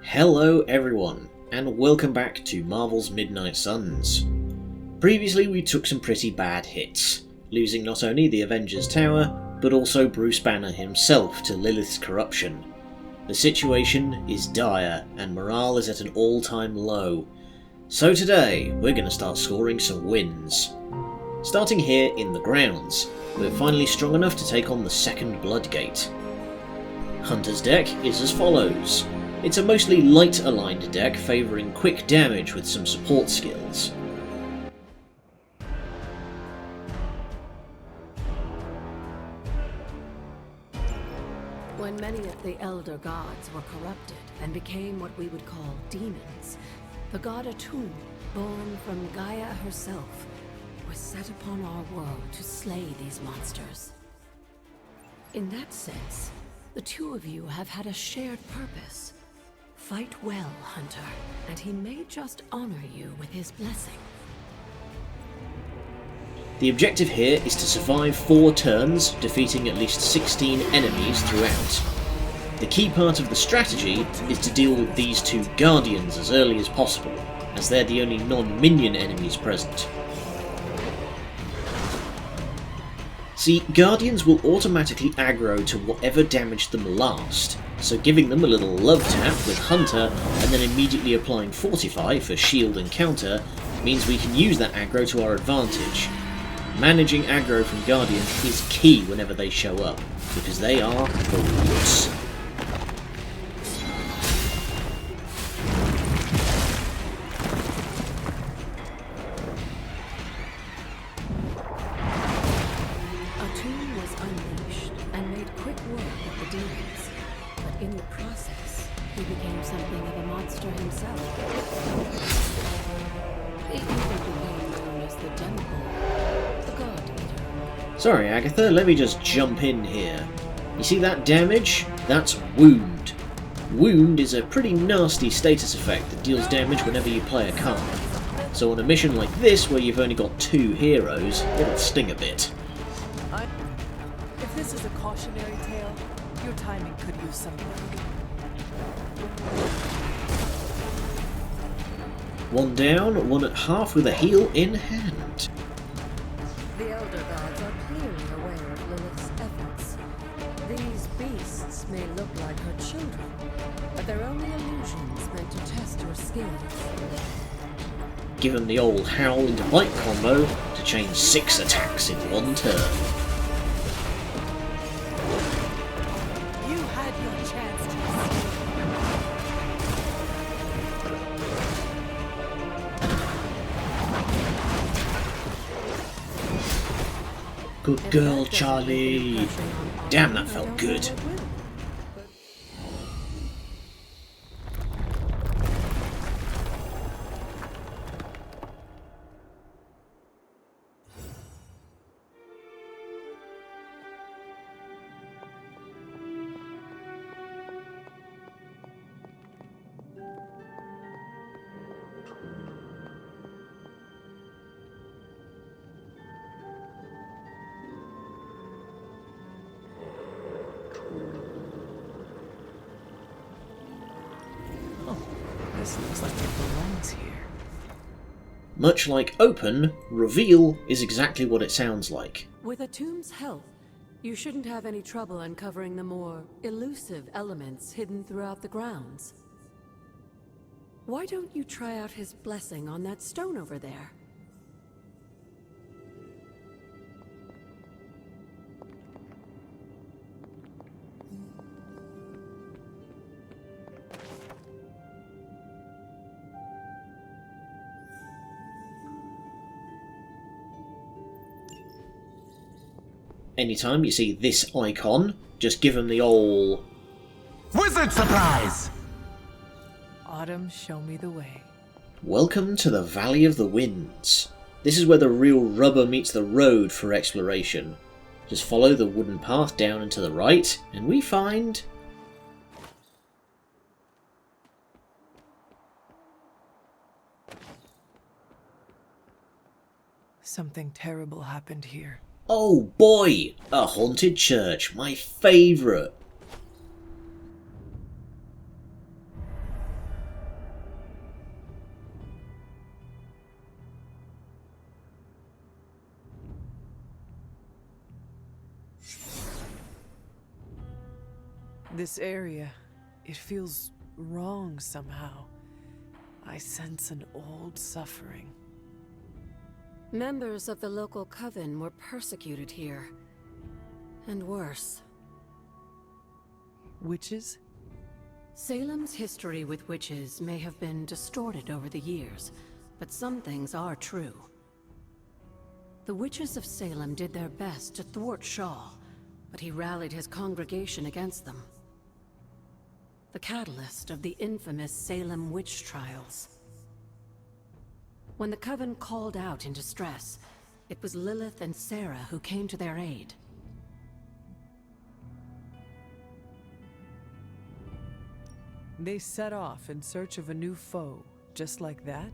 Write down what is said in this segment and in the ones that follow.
Hello everyone, and welcome back to Marvel's Midnight Suns. Previously we took some pretty bad hits, losing not only the Avengers Tower, but also Bruce Banner himself to Lilith's corruption. The situation is dire, and morale is at an all-time low. So today, we're going to start scoring some wins. Starting here in the grounds, we're finally strong enough to take on the second Bloodgate. Hunter's deck is as follows. It's a mostly light-aligned deck favouring quick damage with some support skills. When many of the Elder Gods were corrupted and became what we would call demons, the god Atum, born from Gaia herself, was set upon our world to slay these monsters. In that sense, the two of you have had a shared purpose. Fight well, Hunter, and he may just honor you with his blessing. The objective here is to survive 4 turns, defeating at least 16 enemies throughout. The key part of the strategy is to deal with these 2 Guardians as early as possible, as they're the only non-minion enemies present. See, Guardians will automatically aggro to whatever damaged them last, so giving them a little love tap with Hunter and then immediately applying Fortify for shield and counter means we can use that aggro to our advantage. Managing aggro from Guardians is key whenever they show up, because they are the roots. Atum was unleashed and made quick work of the demons, but in the process, he became something of a monster himself. He even became known as the Demigod, the God Eater. Sorry Agatha, let me just jump in here. You see that damage? That's Wound. Wound is a pretty nasty status effect that deals damage whenever you play a card. So on a mission like this, where you've only got 2 heroes, it'll sting a bit. If this is a cautionary tale, your timing could use some work. One down, one at half with a heal in hand. The Elder Gods are clearly aware of Lilith's efforts. These beasts may look like her children, but they're only illusions meant to test your skills. Give them the old howl into bite combo to chain 6 attacks in 1 turn. You had your chance to escape. Good girl, Charlie. Damn, that felt good. This looks like it belongs here. Much like Open, Reveal is exactly what it sounds like. With Atum's help, you shouldn't have any trouble uncovering the more elusive elements hidden throughout the grounds. Why don't you try out his blessing on that stone over there? Anytime you see this icon, just give them the ol' Wizard surprise! Autumn, show me the way. Welcome to the Valley of the Winds. This is where the real rubber meets the road for exploration. Just follow the wooden path down and to the right, and we find... Something terrible happened here. Oh boy! A haunted church, my favourite! This area, it feels wrong somehow. I sense an old suffering. Members of the local coven were persecuted here. And worse. Witches? Salem's history with witches may have been distorted over the years, but some things are true. The witches of Salem did their best to thwart Shaw, but he rallied his congregation against them. The catalyst of the infamous Salem witch trials. When the coven called out in distress, it was Lilith and Sarah who came to their aid. They set off in search of a new foe, just like that?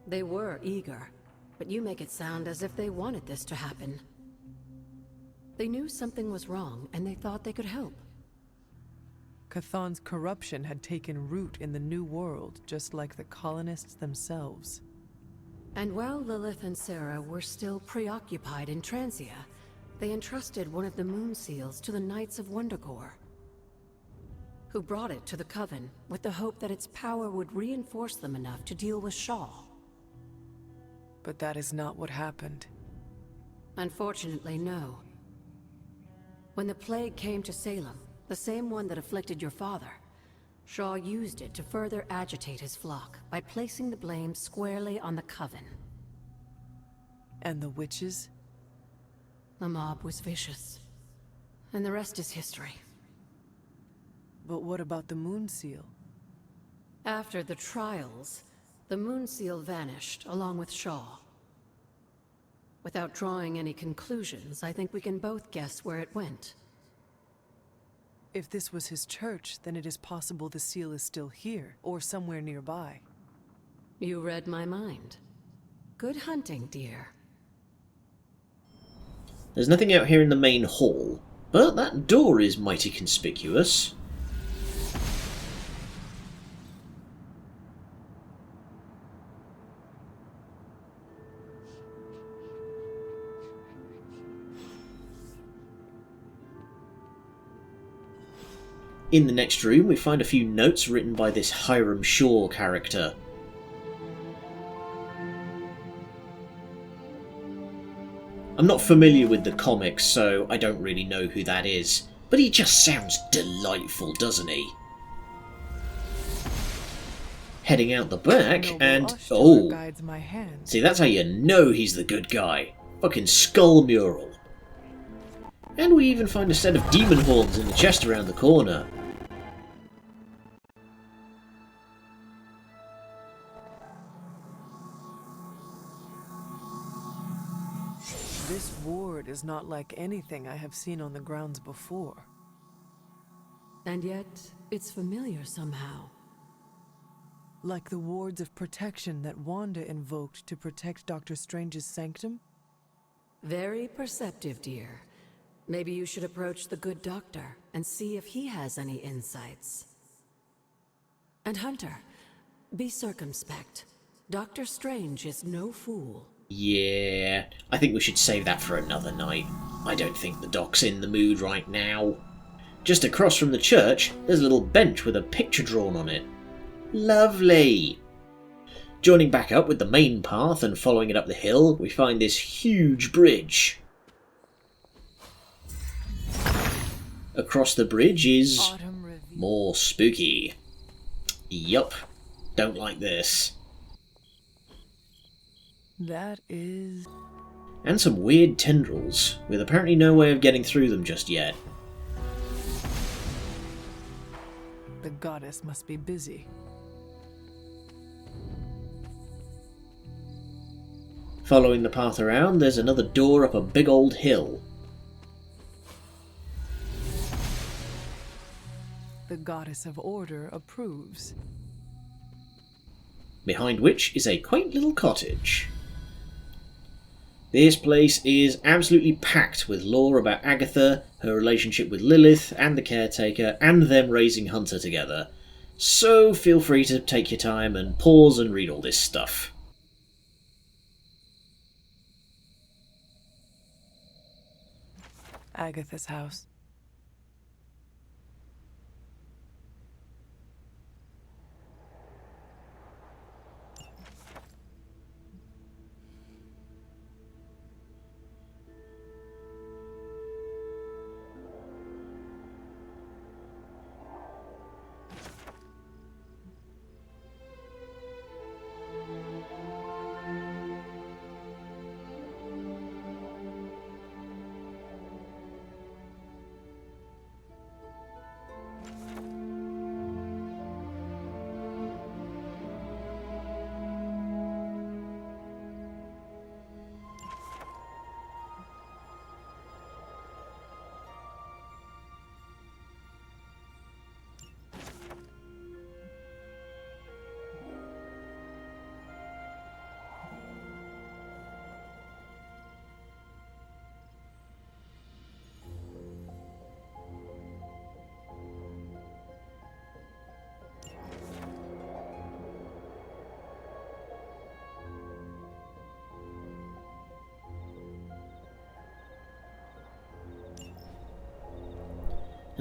They were eager, but you make it sound as if they wanted this to happen. They knew something was wrong, and they thought they could help. Chthon's corruption had taken root in the New World, just like the colonists themselves. And while Lilith and Sarah were still preoccupied in Transia, they entrusted one of the moon seals to the Knights of Wondercore, who brought it to the Coven with the hope that its power would reinforce them enough to deal with Shaw. But that is not what happened. Unfortunately, no. When the plague came to Salem, the same one that afflicted your father, Shaw used it to further agitate his flock by placing the blame squarely on the Coven. And the witches? The mob was vicious, and the rest is history. But what about the moon seal? After the trials, the moon seal vanished along with Shaw. Without drawing any conclusions, I think we can both guess where it went. If this was his church, then it is possible the seal is still here, or somewhere nearby. You read my mind. Good hunting, dear. There's nothing out here in the main hall, but that door is mighty conspicuous. In the next room, we find a few notes written by this Hiram Shaw character. I'm not familiar with the comics, so I don't really know who that is, but he just sounds delightful, doesn't he? Heading out the back, Noble and Ashtar guides my hand. see, that's how you know he's the good guy. Fucking skull mural. And we even find a set of demon horns in the chest around the corner. This ward is not like anything I have seen on the grounds before. And yet, it's familiar somehow. Like the wards of protection that Wanda invoked to protect Dr. Strange's sanctum? Very perceptive, dear. Maybe you should approach the good doctor and see if he has any insights. And Hunter, be circumspect. Dr. Strange is no fool. Yeah, I think we should save that for another night. I don't think the doc's in the mood right now. Just across from the church, there's a little bench with a picture drawn on it. Lovely! Joining back up with the main path and following it up the hill, we find this huge bridge. Across the bridge is Autumn reveal. more spooky. Yup, don't like this. That is... And some weird tendrils, with apparently no way of getting through them just yet. The goddess must be busy. Following the path around, there's another door up a big old hill. The goddess of order approves. Behind which is a quaint little cottage. This place is absolutely packed with lore about Agatha, her relationship with Lilith and the caretaker, and them raising Hunter together. So feel free to take your time and pause and read all this stuff. Agatha's house.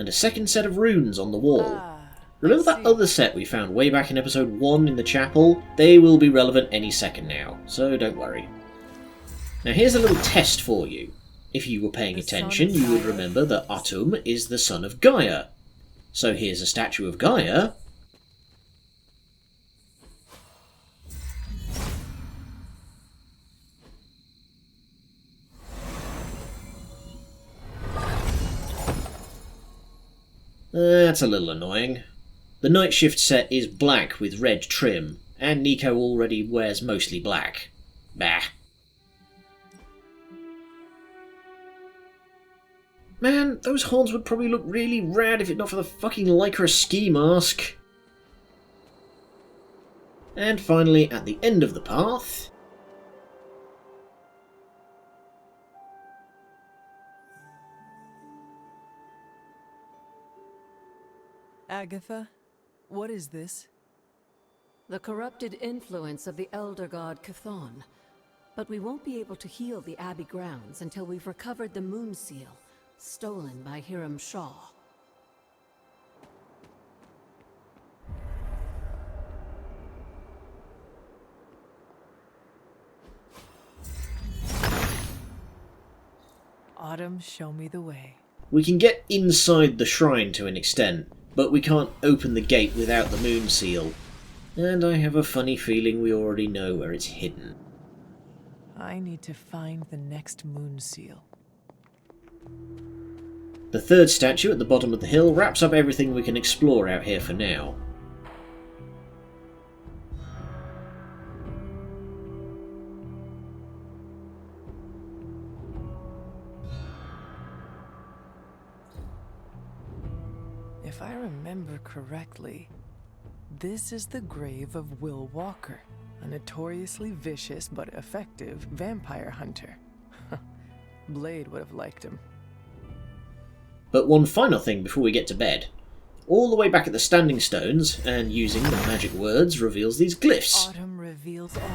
and a second set of runes on the wall. Ah, Remember I that see. other set we found way back in episode 1 in the chapel? They will be relevant any second now, so don't worry. Now here's a little test for you. If you were paying The son attention, of you would Gaia? remember that Atum is the son of Gaia. So here's a statue of Gaia. That's a little annoying. The night shift set is black with red trim, and Nico already wears mostly black. Bah. Man, those horns would probably look really rad if it not for the fucking Lycra ski mask. And finally, at the end of the path... Agatha, what is this? The corrupted influence of the Elder God Chthon. But we won't be able to heal the Abbey grounds until we've recovered the Moon Seal, stolen by Hiram Shaw. Autumn, show me the way. We can get inside the shrine to an extent, but we can't open the gate without the Moon Seal. And I have a funny feeling we already know where it's hidden. I need to find the next moon seal. The third statue at the bottom of the hill wraps up everything we can explore out here for now. If I remember correctly, this is the grave of Will Walker, a notoriously vicious but effective vampire hunter. Blade would have liked him. But one final thing before we get to bed. All the way back at the Standing Stones, and using the magic words, reveals these glyphs. Autumn reveals all.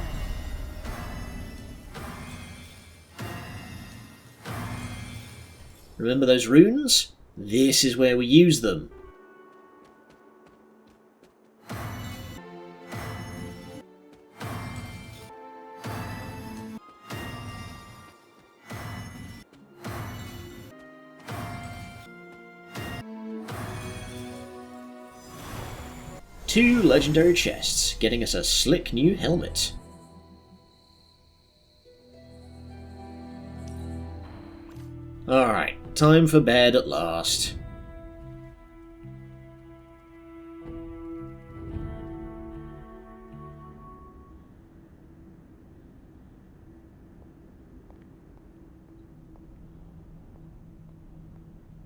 Remember those runes? This is where we use them. Two legendary chests, getting us a slick new helmet. Alright, time for bed at last.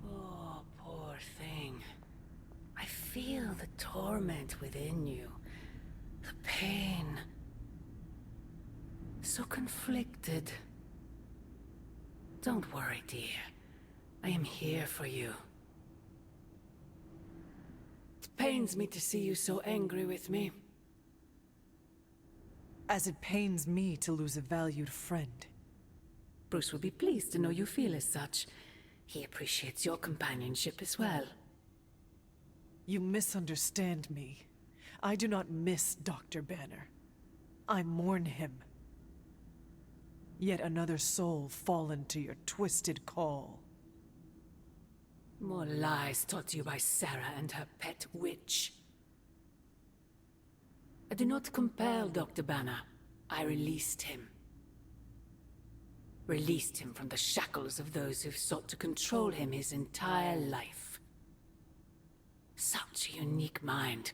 Oh, poor thing. I feel the torment within you. The pain. So conflicted. Don't worry, dear. I am here for you. It pains me to see you so angry with me. As it pains me to lose a valued friend. Bruce will be pleased to know you feel as such. He appreciates your companionship as well. You misunderstand me. I do not miss Dr. Banner. I mourn him. Yet another soul fallen to your twisted call. More lies taught to you by Sarah and her pet witch. I do not compel Dr. Banner. I released him. Released him from the shackles of those who've sought to control him his entire life. Such a unique mind,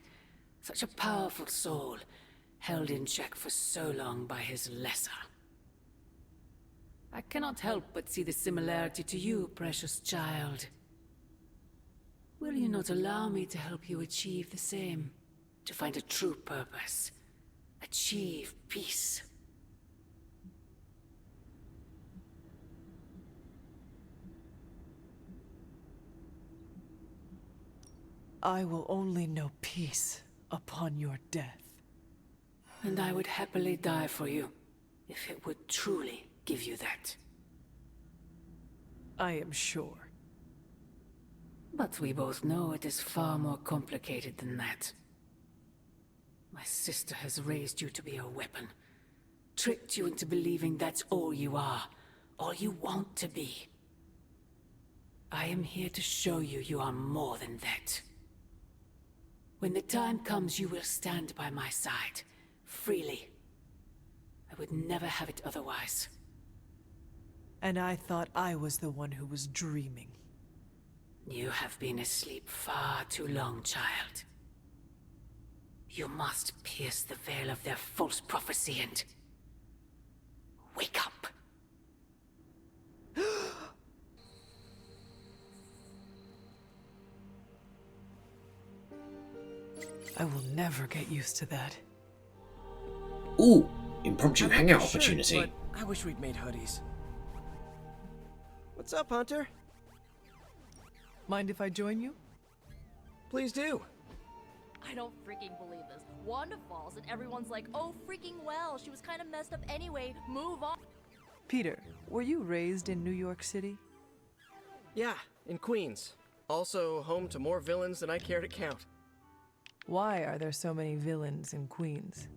such a powerful soul, held in check for so long by his lesser. I cannot help but see the similarity to you, precious child. Will you not allow me to help you achieve the same? To find a true purpose. Achieve peace. I will only know peace upon your death. And I would happily die for you, if it would truly give you that. I am sure. But we both know it is far more complicated than that. My sister has raised you to be a weapon. Tricked you into believing that's all you are. All you want to be. I am here to show you you are more than that. When the time comes, you will stand by my side. Freely. I would never have it otherwise. And I thought I was the one who was dreaming. You have been asleep far too long, child. You must pierce the veil of their false prophecy and... wake up! I will never get used to that. Ooh, impromptu I like hangout your shirt, opportunity. but I wish we'd made hoodies. What's up, Hunter? Mind if I join you? Please do. I don't freaking believe this. Wanda falls and everyone's like, oh freaking well, she was kind of messed up anyway, move on. Peter, were you raised in New York City? Yeah, in Queens. Also home to more villains than I care to count. Why are there so many villains in Queens?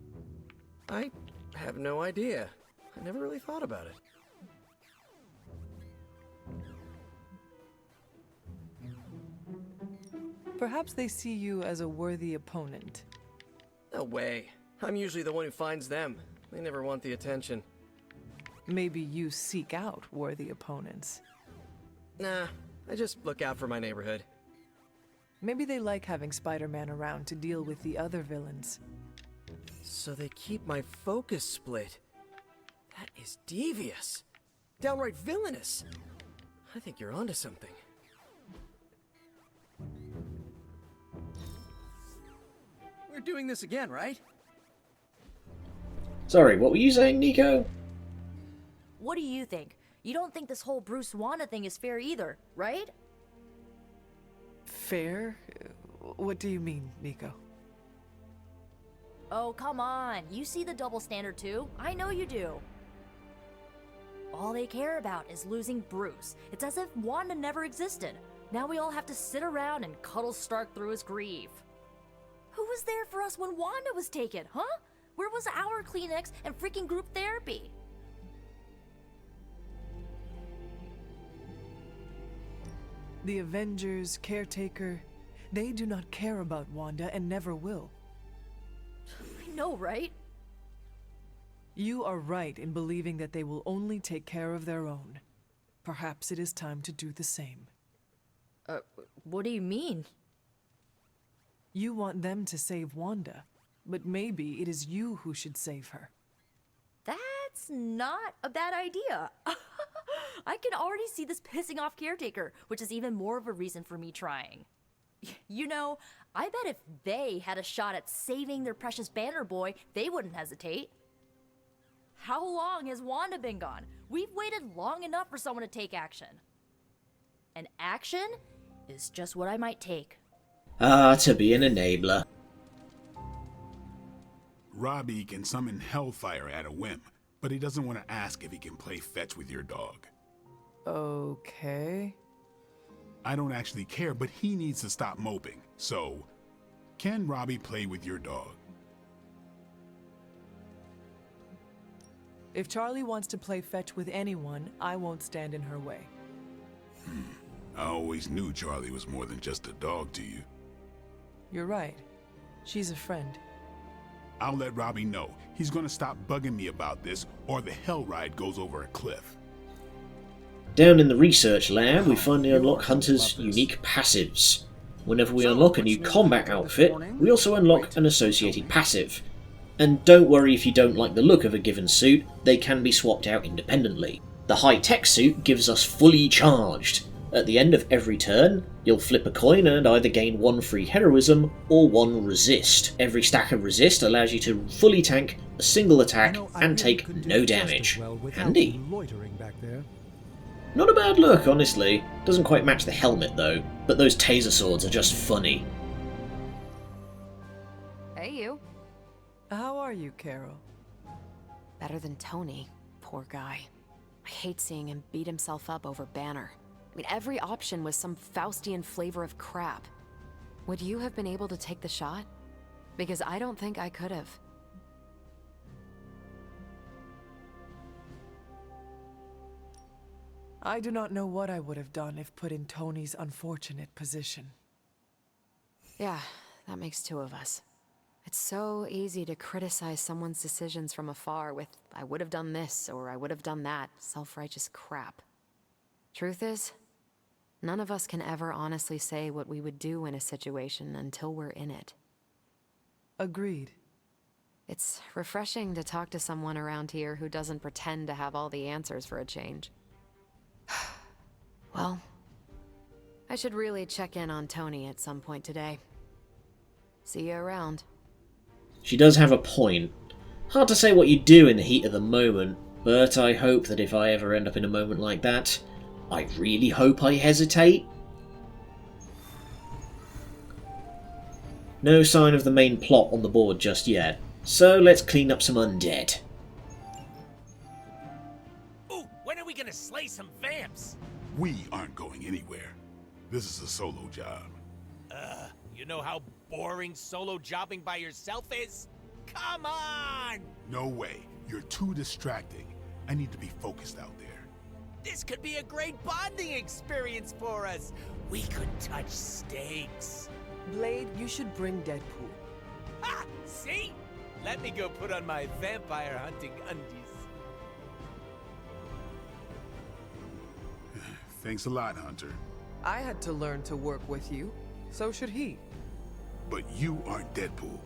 I have no idea. I never really thought about it. Perhaps they see you as a worthy opponent. No way. I'm usually the one who finds them. They never want the attention. Maybe you seek out worthy opponents. Nah, I just look out for my neighborhood. Maybe they like having Spider-Man around to deal with the other villains. So they keep my focus split. That is devious. Downright villainous. I think you're onto something. We're doing this again, right? Sorry, what were you saying, Nico? What do you think? You don't think this whole Bruce Wanda thing is fair either, right? Fair? What do you mean, Nico? Oh, come on. You see the double standard too. I know you do. All they care about is losing Bruce. It's as if Wanda never existed. Now we all have to sit around and cuddle Stark through his grief. Who was there for us when Wanda was taken, huh? Where was our Kleenex and freaking group therapy? The Avengers, Caretaker, they do not care about Wanda and never will. I know, right? You are right in believing that they will only take care of their own. Perhaps it is time to do the same. What do you mean? You want them to save Wanda, but maybe it is you who should save her. That's not a bad idea. I can already see this pissing off Caretaker, which is even more of a reason for me trying. You know, I bet if they had a shot at saving their precious Banner Boy, they wouldn't hesitate. How long has Wanda been gone? We've waited long enough for someone to take action. And action is just what I might take. Ah, to be an enabler. Robbie can summon Hellfire at a whim, but he doesn't want to ask if he can play fetch with your dog. Okay. I don't actually care, but he needs to stop moping. So, can Robbie play with your dog? If Charlie wants to play fetch with anyone, I won't stand in her way. I always knew Charlie was more than just a dog to you. You're right. She's a friend. I'll let Robbie know. He's gonna stop bugging me about this, or the hell ride goes over a cliff. Down in the research lab, we finally unlock Hunter's unique passives. Whenever we unlock a new combat outfit, we also unlock an associated passive. And don't worry if you don't like the look of a given suit, they can be swapped out independently. The high-tech suit gives us fully charged. At the end of every turn, you'll flip a coin and either gain 1 free heroism or 1 resist. Every stack of resist allows you to fully tank a single attack and take no damage. Handy. Not a bad look, honestly. Doesn't quite match the helmet though, but those taser swords are just funny. Hey, you. How are you, Carol? Better than Tony. Poor guy. I hate seeing him beat himself up over Banner. mean, every option was some Faustian flavor of crap. Would you have been able to take the shot? Because I don't think I could have. I do not know what I would have done if put in Tony's unfortunate position. Yeah, that makes two of us. It's so easy to criticize someone's decisions from afar with, I would have done this or I would have done that, self-righteous crap. Truth is, none of us can ever honestly say what we would do in a situation until we're in it. Agreed. It's refreshing to talk to someone around here who doesn't pretend to have all the answers for a change. Well, I should really check in on Tony at some point today. See you around. She does have a point. Hard to say what you do in the heat of the moment, but I hope that if I ever end up in a moment like that, I really hope I hesitate. No sign of the main plot on the board just yet, so let's clean up some undead. Ooh, when are we gonna slay some vamps? We aren't going anywhere. This is a solo job. You know how boring solo jobbing by yourself is? Come on! No way. You're too distracting. I need to be focused out there. This could be a great bonding experience for us. We could touch steaks. Blade, you should bring Deadpool. Ha! See? Let me go put on my vampire hunting undies. Thanks a lot, Hunter. I had to learn to work with you. So should he. But you aren't Deadpool.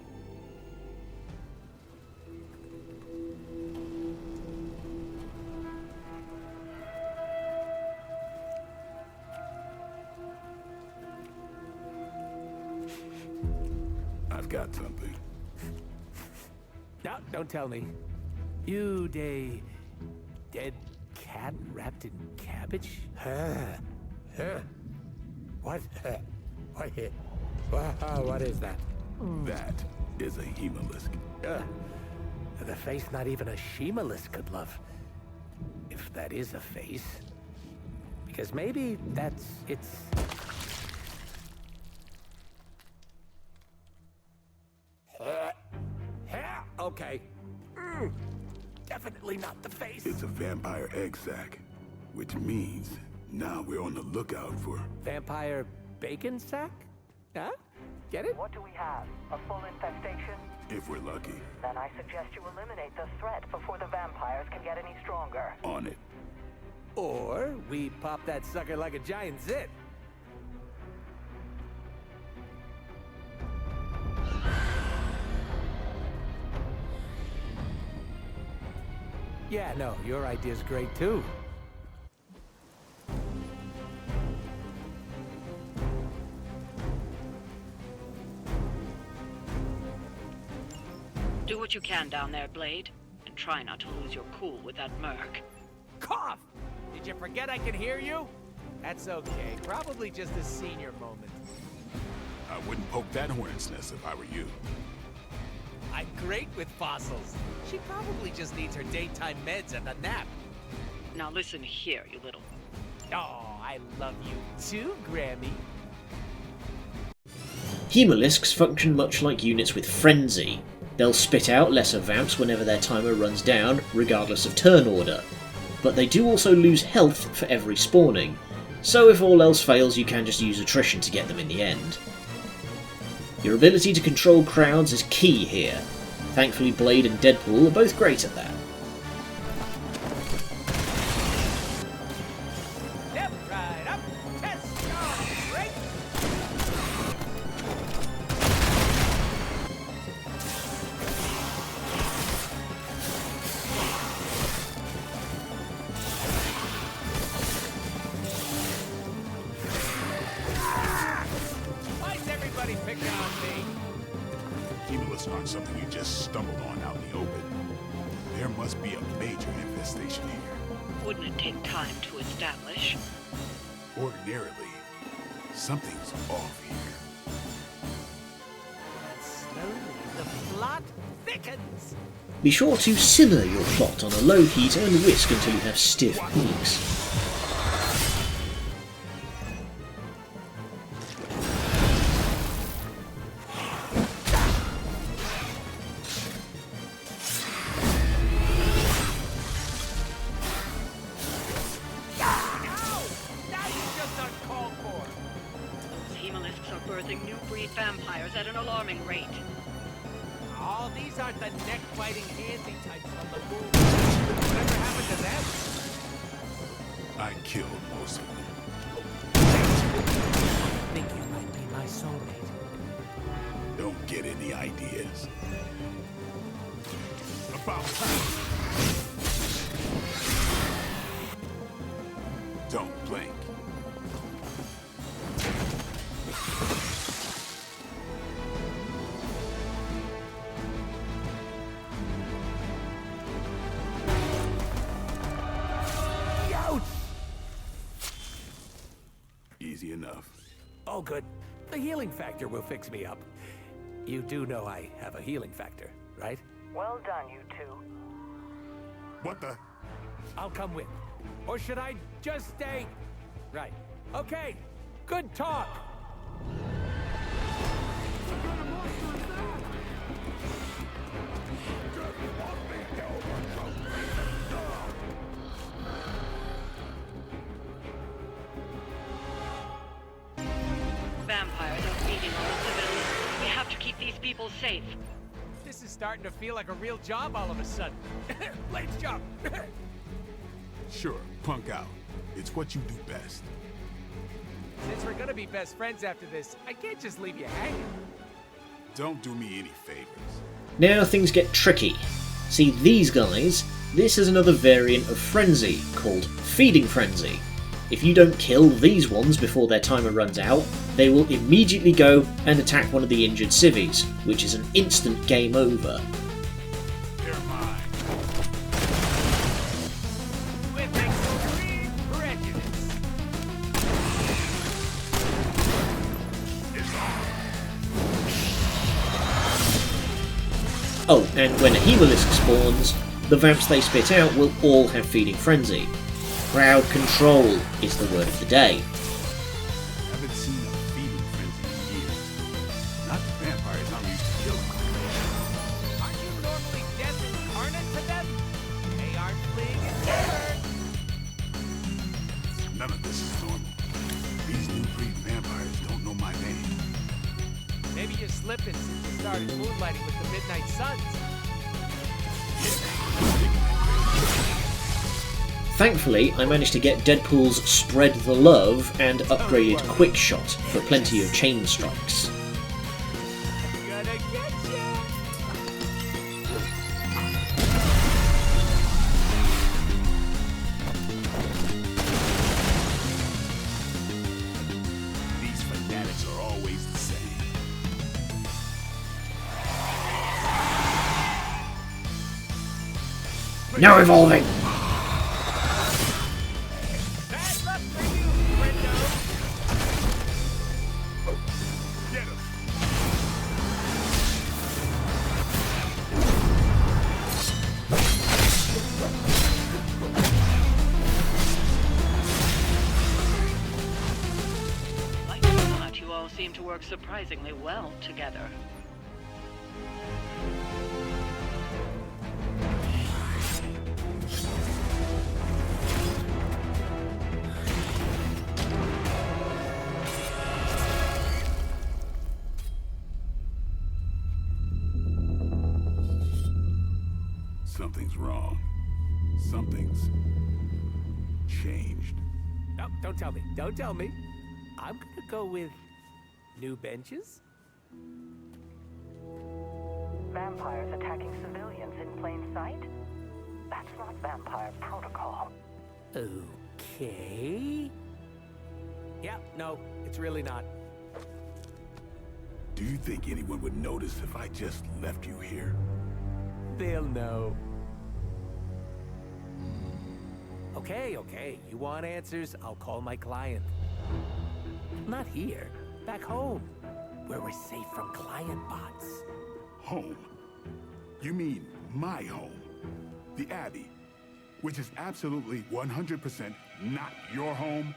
I've got something. No, don't tell me. You dead cat wrapped in cabbage? What? What is that? That is a she-malisk. The face not even a she-malisk could love. If that is a face. Because maybe it's... Okay. Definitely not the face. It's a vampire egg sac, which means now we're on the lookout for... Vampire bacon sack? Huh? Get it? What do we have? A full infestation? If we're lucky. Then I suggest you eliminate the threat before the vampires can get any stronger. On it. Or we pop that sucker like a giant zit. Yeah, no, your idea's great too. Do what you can down there, Blade, and try not to lose your cool with that merc. Cough! Did you forget I can hear you? That's okay. Probably just a senior moment. I wouldn't poke that hornet's nest if I were you. I'm great with fossils. She probably just needs her daytime meds and a nap. Now listen here, you little... Oh, I love you too, Grammy. She-malisks function much like units with frenzy. They'll spit out lesser vamps whenever their timer runs down, regardless of turn order. But they do also lose health for every spawning, so if all else fails you can just use attrition to get them in the end. Your ability to control crowds is key here. Thankfully Blade and Deadpool are both great at that. Step right up, test your break. Why's everybody picking on me? She-malisks aren't something you just stumbled on out in the open. There must be a major infestation here. Wouldn't it take time to establish? Ordinarily, something's off here. Slowly, the plot thickens. Be sure to simmer your plot on a low heat and whisk until you have stiff peaks. at an alarming rate. Oh, these aren't the neck-biting handsy types from the movie. Whatever happened to them? I killed most of them. I think you might be my soulmate. Don't get any ideas. About time. Don't blink. Easy enough. Oh, good. The healing factor will fix me up. You do know I have a healing factor, right? Well done, you two. What the? I'll come with. Or should I just stay? Right. Okay. Good talk. Vampires are feeding on the civilians. We have to keep these people safe. This is starting to feel like a real job all of a sudden. Let's jump. Sure, punk out. It's what you do best. Since we're gonna be best friends after this, I can't just leave you hanging. Don't do me any favors. Now things get tricky. See, these guys, this is another variant of Frenzy, called Feeding Frenzy. If you don't kill these ones before their timer runs out, they will immediately go and attack one of the injured civvies, which is an instant game over. They're mine. With extreme prejudice. Oh, and when a she-malisk spawns, the vamps they spit out will all have Feeding Frenzy. Crowd control is the word of the day. Haven't seen a feeding frenzy in years. Not the vampires I'm used to killing. Aren't you normally death incarnate to them? They aren't fleeing in turn. None of this is normal. These new breed vampires don't know my name. Maybe you're slipping since you started moonlighting with the Midnight Suns. Thankfully, I managed to get Deadpool's Spread the Love and upgraded Quick Shot for plenty of chain strikes. Gonna get ya! These fanatics are always the same. Now evolving! Bad luck for you, friendo! Get him! Like it or not, you all seem to work surprisingly well together. Something's wrong. Something's changed. No, don't tell me. Don't tell me. I'm gonna go with new benches. Vampires attacking civilians in plain sight? That's not vampire protocol. Okay. Yeah, no, it's really not. Do you think anyone would notice if I just left you here? They'll know. Okay. You want answers? I'll call my client. Not here. Back home. Where we're safe from client bots. Home? You mean my home? The Abbey, which is absolutely 100% not your home?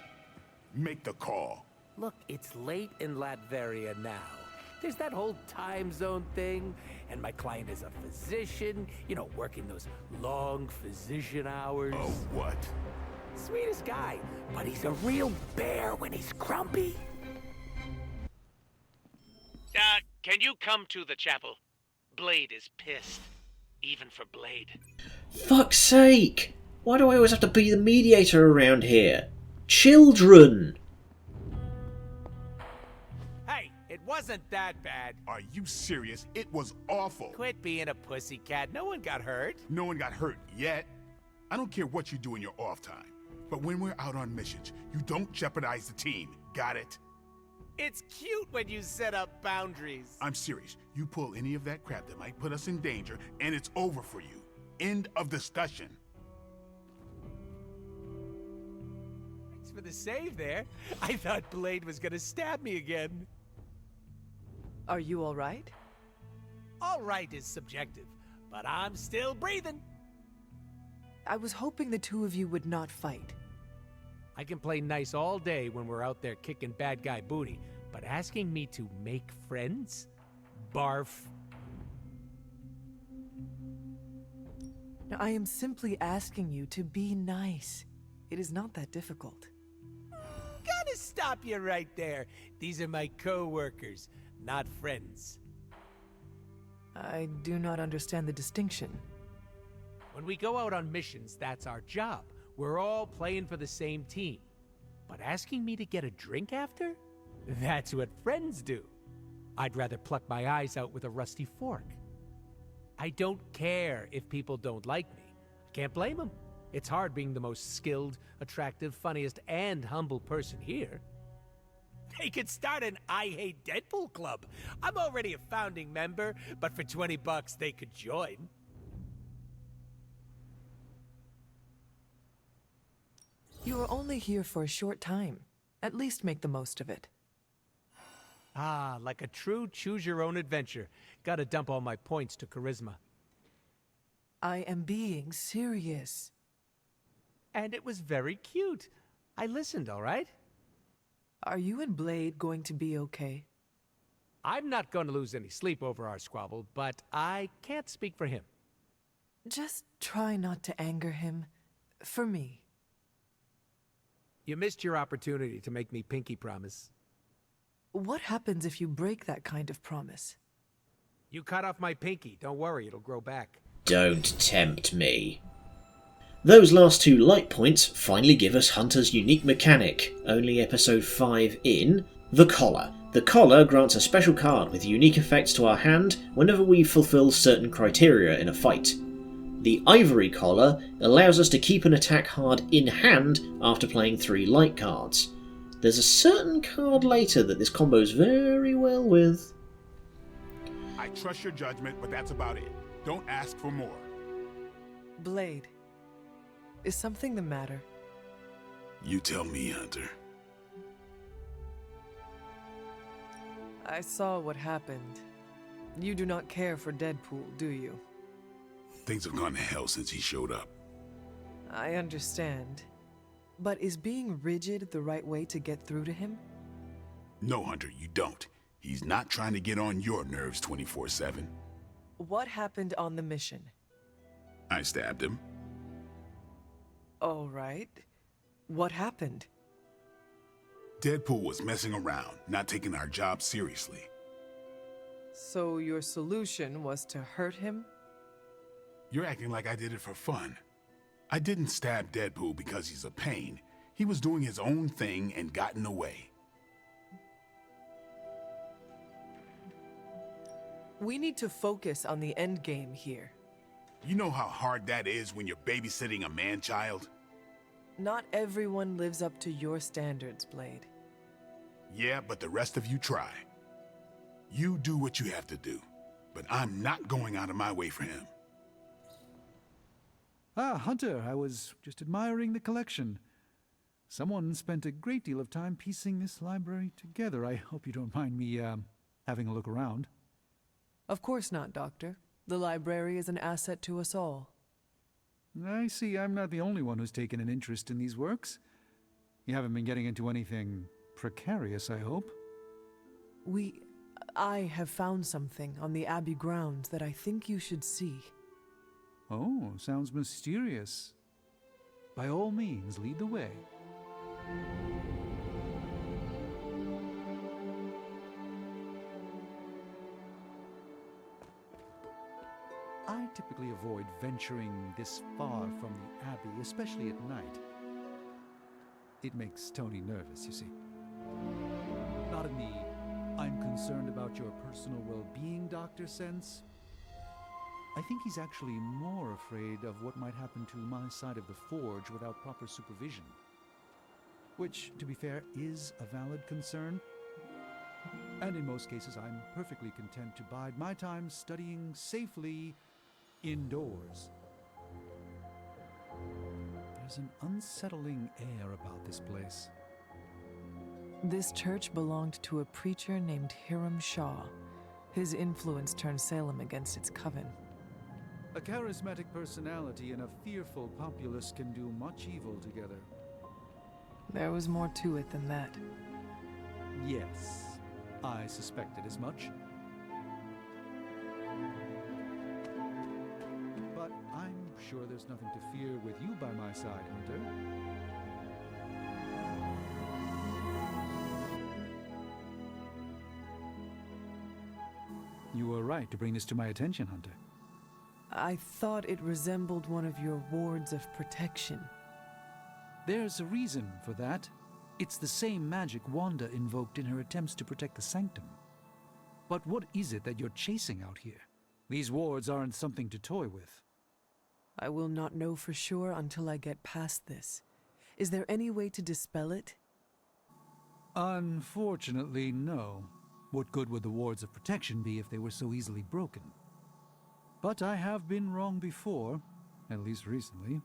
Make the call. Look, it's late in Latveria now. There's that whole time zone thing, and my client is a physician, you know, working those long physician hours. Oh, what? Sweetest guy, but he's a real bear when he's grumpy. Can you come to the chapel? Blade is pissed. Even for Blade. Fuck's sake! Why do I always have to be the mediator around here? Children! Hey, it wasn't that bad. Are you serious? It was awful. Quit being a pussycat. No one got hurt. No one got hurt yet. I don't care what you do in your off time. But when we're out on missions, you don't jeopardize the team. Got it? It's cute when you set up boundaries. I'm serious. You pull any of that crap that might put us in danger, and it's over for you. End of discussion. Thanks for the save there. I thought Blade was gonna stab me again. Are you all right? All right is subjective, but I'm still breathing. I was hoping the two of you would not fight. I can play nice all day when we're out there kicking bad guy booty, but asking me to make friends? Barf. Now, I am simply asking you to be nice. It is not that difficult. Gotta stop you right there. These are my co-workers, not friends. I do not understand the distinction. When we go out on missions, that's our job. We're all playing for the same team. But asking me to get a drink after? That's what friends do. I'd rather pluck my eyes out with a rusty fork. I don't care if people don't like me. I can't blame them. It's hard being the most skilled, attractive, funniest, and humble person here. They could start an I Hate Deadpool club. I'm already a founding member, but for $20 they could join. You are only here for a short time. At least make the most of it. Ah, like a true choose-your-own-adventure. Gotta dump all my points to charisma. I am being serious. And it was very cute. I listened, all right? Are you and Blade going to be okay? I'm not going to lose any sleep over our squabble, but I can't speak for him. Just try not to anger him. For me. You missed your opportunity to make me pinky promise. What happens if you break that kind of promise? You cut off my pinky. Don't worry, it'll grow back. Don't tempt me. Those last two light points finally give us Hunter's unique mechanic, only episode 5 in, the Collar. The Collar grants a special card with unique effects to our hand whenever we fulfill certain criteria in a fight. The Ivory Collar allows us to keep an attack card in hand after playing 3 light cards. There's a certain card later that this combos very well with. I trust your judgment, but that's about it. Don't ask for more. Blade, is something the matter? You tell me, Hunter. I saw what happened. You do not care for Deadpool, do you? Things have gone to hell since he showed up. I understand. But is being rigid the right way to get through to him? No, Hunter, you don't. He's not trying to get on your nerves 24/7. What happened on the mission? I stabbed him. All right. What happened? Deadpool was messing around, not taking our job seriously. So your solution was to hurt him? You're acting like I did it for fun. I didn't stab Deadpool because he's a pain. He was doing his own thing and got in the way. We need to focus on the end game here. You know how hard that is when you're babysitting a man-child? Not everyone lives up to your standards, Blade. Yeah, but the rest of you try. You do what you have to do, but I'm not going out of my way for him. Ah, Hunter, I was just admiring the collection. Someone spent a great deal of time piecing this library together. I hope you don't mind me, having a look around. Of course not, Doctor. The library is an asset to us all. I see I'm not the only one who's taken an interest in these works. You haven't been getting into anything precarious, I hope? I have found something on the Abbey grounds that I think you should see. Oh, sounds mysterious. By all means, lead the way. I typically avoid venturing this far from the Abbey, especially at night. It makes Tony nervous, you see. Not in the "I'm concerned about your personal well-being" doctor sense. I think he's actually more afraid of what might happen to my side of the forge without proper supervision. Which, to be fair, is a valid concern. And in most cases, I'm perfectly content to bide my time studying safely indoors. There's an unsettling air about this place. This church belonged to a preacher named Hiram Shaw. His influence turned Salem against its coven. A charismatic personality and a fearful populace can do much evil together. There was more to it than that. Yes, I suspected as much. But I'm sure there's nothing to fear with you by my side, Hunter. You were right to bring this to my attention, Hunter. I thought it resembled one of your wards of protection. There's a reason for that. It's the same magic Wanda invoked in her attempts to protect the Sanctum. But what is it that you're chasing out here? These wards aren't something to toy with. I will not know for sure until I get past this. Is there any way to dispel it? Unfortunately, no. What good would the wards of protection be if they were so easily broken? But I have been wrong before, at least recently.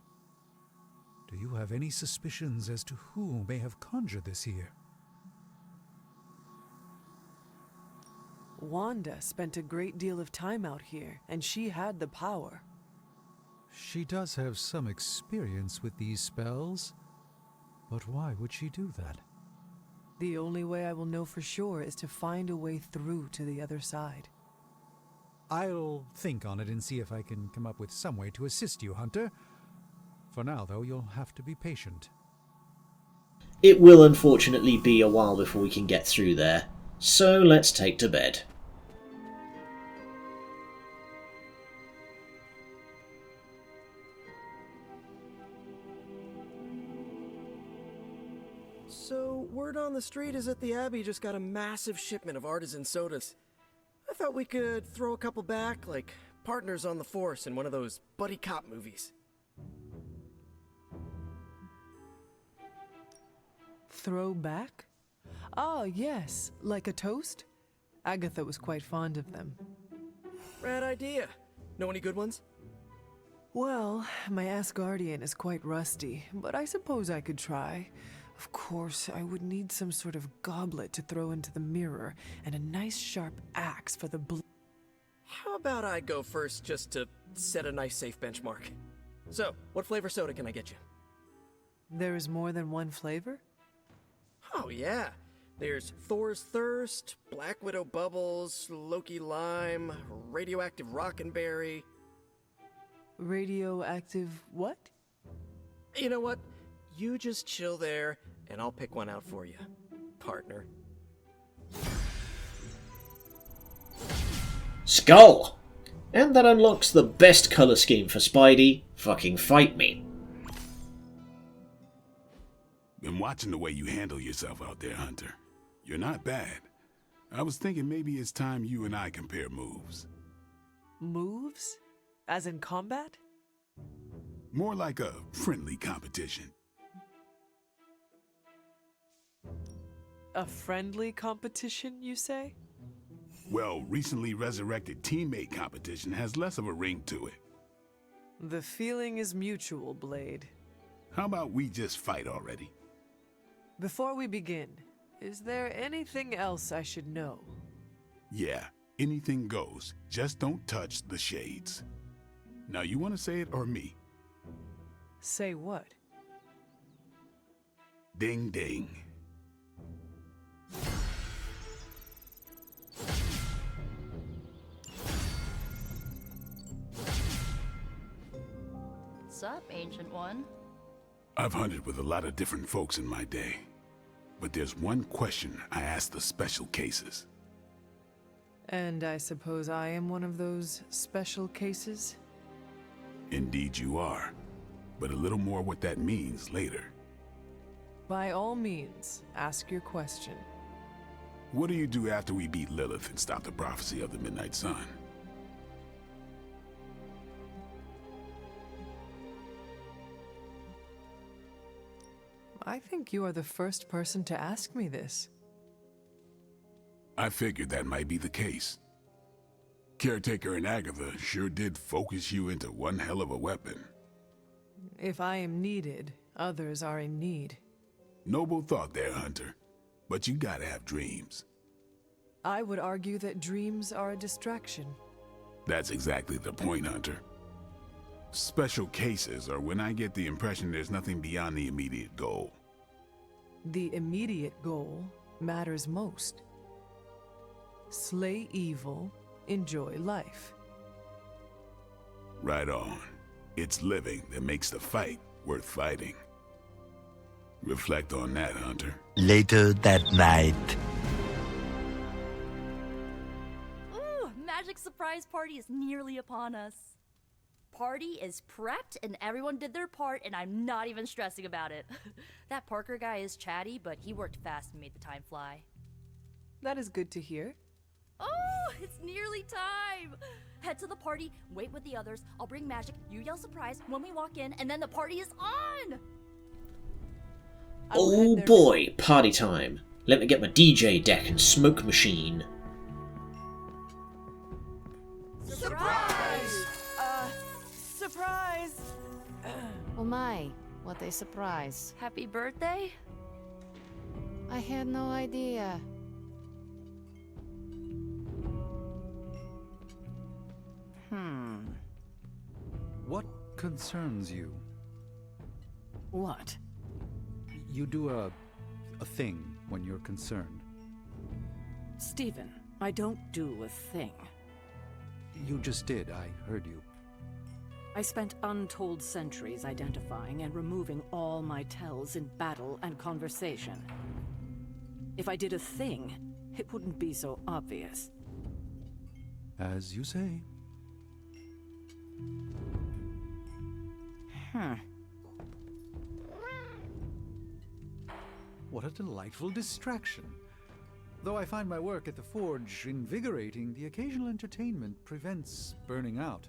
Do you have any suspicions as to who may have conjured this here? Wanda spent a great deal of time out here, and she had the power. She does have some experience with these spells, but why would she do that? The only way I will know for sure is to find a way through to the other side. I'll think on it and see if I can come up with some way to assist you, Hunter. For now, though, you'll have to be patient. It will unfortunately be a while before we can get through there, so let's take to bed. So, word on the street is that the Abbey just got a massive shipment of artisan sodas. I thought we could throw a couple back, like partners on the force in one of those buddy cop movies. Throw back? Ah, yes, like a toast? Agatha was quite fond of them. Rad idea. Know any good ones? Well, my Asgardian is quite rusty, but I suppose I could try. Of course, I would need some sort of goblet to throw into the mirror, and a nice sharp axe for the How about I go first just to set a nice safe benchmark? So, what flavor soda can I get you? There is more than one flavor? Oh yeah. There's Thor's Thirst, Black Widow Bubbles, Loki Lime, Radioactive Rockenberry. Radioactive what? You know what? You just chill there, and I'll pick one out for you, partner. Skull! And that unlocks the best colour scheme for Spidey. Fucking fight me. Been watching the way you handle yourself out there, Hunter. You're not bad. I was thinking maybe it's time you and I compare moves. Moves? As in combat? More like a friendly competition. A friendly competition, you say? Well, recently resurrected teammate competition has less of a ring to it. The feeling is mutual, Blade. How about we just fight already? Before we begin, is there anything else I should know? Yeah, anything goes. Just don't touch the shades. Now, you want to say it or me? Say what? Ding ding. What's up, Ancient One? I've hunted with a lot of different folks in my day, but there's one question I ask the special cases. And I suppose I am one of those special cases? Indeed you are. But a little more what that means later. By all means, ask your question. What do you do after we beat Lilith and stop the prophecy of the Midnight Sun? I think you are the first person to ask me this. I figured that might be the case. Caretaker and Agatha sure did focus you into one hell of a weapon. If I am needed, others are in need. Noble thought there, Hunter. But you gotta have dreams. I would argue that dreams are a distraction. That's exactly the point, Hunter. Special cases are when I get the impression there's nothing beyond the immediate goal. The immediate goal matters most. Slay evil, enjoy life. Right on. It's living that makes the fight worth fighting. Reflect on that, Hunter. Later that night. Ooh, magic surprise party is nearly upon us. Party is prepped and everyone did their part and I'm not even stressing about it. That Parker guy is chatty, but he worked fast and made the time fly. That is good to hear. Oh, it's nearly time! Head to the party, wait with the others, I'll bring magic, you yell surprise when we walk in, and then the party is on! Oh boy, party time. Let me get my DJ deck and smoke machine. Surprise! Surprise! Oh my, what a surprise. Happy birthday? I had no idea. What concerns you? What? You do a thing when you're concerned. Stephen, I don't do a thing. You just did, I heard you. I spent untold centuries identifying and removing all my tells in battle and conversation. If I did a thing, it wouldn't be so obvious. As you say. What a delightful distraction. Though I find my work at the forge invigorating, the occasional entertainment prevents burning out.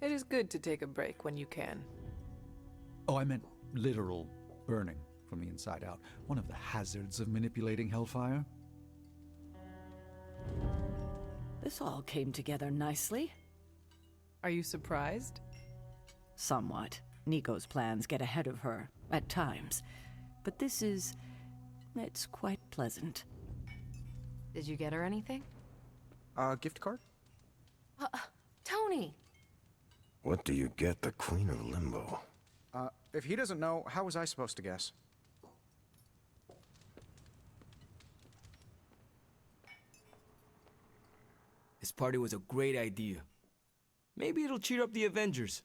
It is good to take a break when you can. Oh, I meant literal burning from the inside out. One of the hazards of manipulating hellfire. This all came together nicely. Are you surprised? Somewhat. Nico's plans get ahead of her, at times. But this is... it's quite pleasant. Did you get her anything? Gift card? Tony! What do you get the Queen of Limbo? If he doesn't know, how was I supposed to guess? This party was a great idea. Maybe it'll cheer up the Avengers.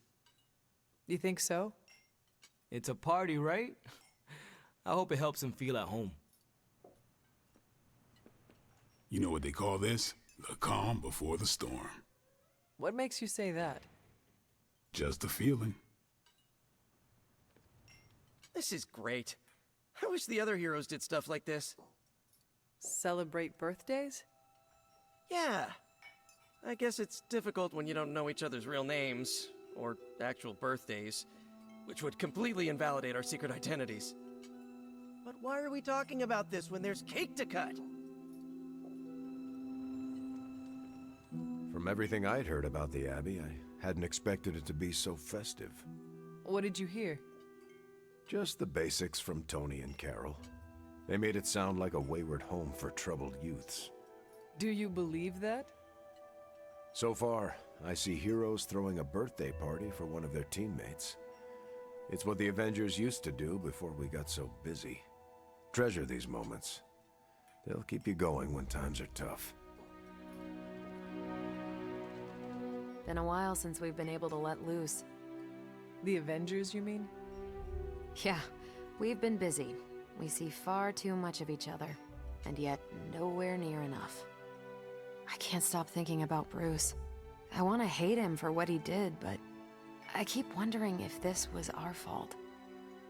You think so? It's a party, right? I hope it helps them feel at home. You know what they call this? The calm before the storm. What makes you say that? Just a feeling. This is great. I wish the other heroes did stuff like this. Celebrate birthdays? Yeah. I guess it's difficult when you don't know each other's real names, or actual birthdays, which would completely invalidate our secret identities. But why are we talking about this when there's cake to cut? From everything I'd heard about the Abbey, I hadn't expected it to be so festive. What did you hear? Just the basics from Tony and Carol. They made it sound like a wayward home for troubled youths. Do you believe that? So far, I see heroes throwing a birthday party for one of their teammates. It's what the Avengers used to do before we got so busy. Treasure these moments. They'll keep you going when times are tough. Been a while since we've been able to let loose. The Avengers, you mean? Yeah, we've been busy. We see far too much of each other, and yet nowhere near enough. I can't stop thinking about Bruce. I want to hate him for what he did, but I keep wondering if this was our fault.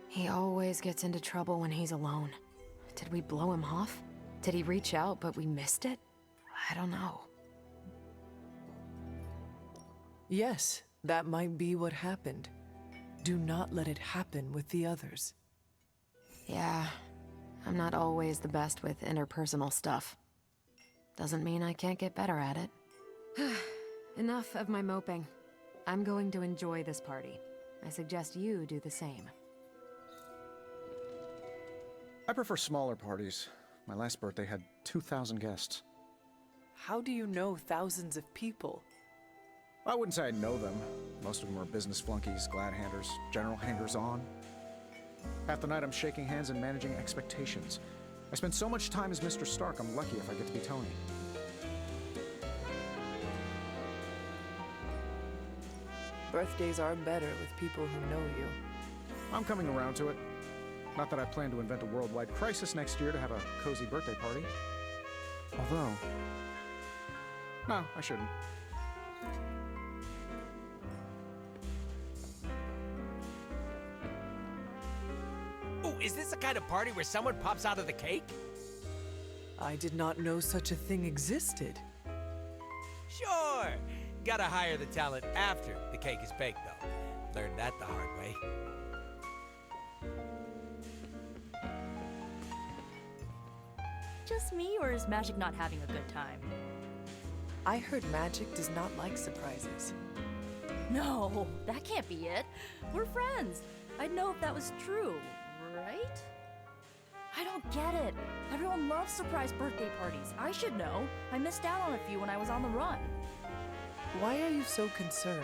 He always gets into trouble when he's alone. Did we blow him off? Did he reach out, but we missed it? I don't know. Yes, that might be what happened. Do not let it happen with the others. Yeah, I'm not always the best with interpersonal stuff. Doesn't mean I can't get better at it. Enough of my moping. I'm going to enjoy this party. I suggest you do the same. I prefer smaller parties. My last birthday had 2,000 guests. How do you know thousands of people? I wouldn't say I know them. Most of them are business flunkies, glad-handers, general hangers-on. Half the night I'm shaking hands and managing expectations. I spend so much time as Mr. Stark, I'm lucky if I get to be Tony. Birthdays are better with people who know you. I'm coming around to it. Not that I plan to invent a worldwide crisis next year to have a cozy birthday party. Although... No, I shouldn't. Oh, is this the kind of party where someone pops out of the cake? I did not know such a thing existed. Sure! Gotta hire the talent after the cake is baked, though. Learned that the hard way. Just me, or is Magic not having a good time? I heard Magic does not like surprises. No, that can't be it. We're friends. I'd know if that was true, right? I don't get it. Everyone loves surprise birthday parties. I should know. I missed out on a few when I was on the run. Why are you so concerned?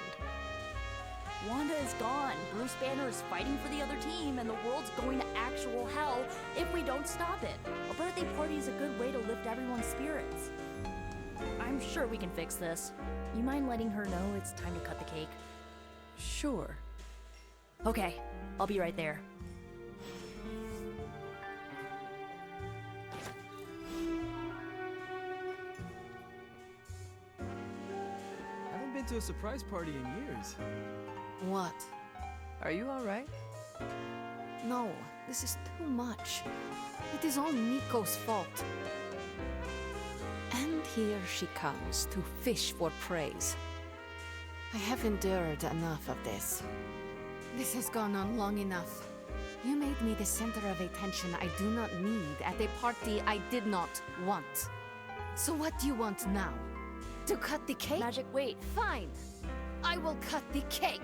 Wanda is gone. Bruce Banner is fighting for the other team, and the world's going to actual hell if we don't stop it. A birthday party is a good way to lift everyone's spirits. I'm sure we can fix this. You mind letting her know it's time to cut the cake? Sure. Okay, I'll be right there. I haven't been to a surprise party in years. What? Are you alright? No, this is too much. It is all Nico's fault. And here she comes to fish for praise. I have endured enough of this. This has gone on long enough. You made me the center of attention I do not need at a party I did not want. So what do you want now? To cut the cake? Magic, wait. Fine. I will cut the cake.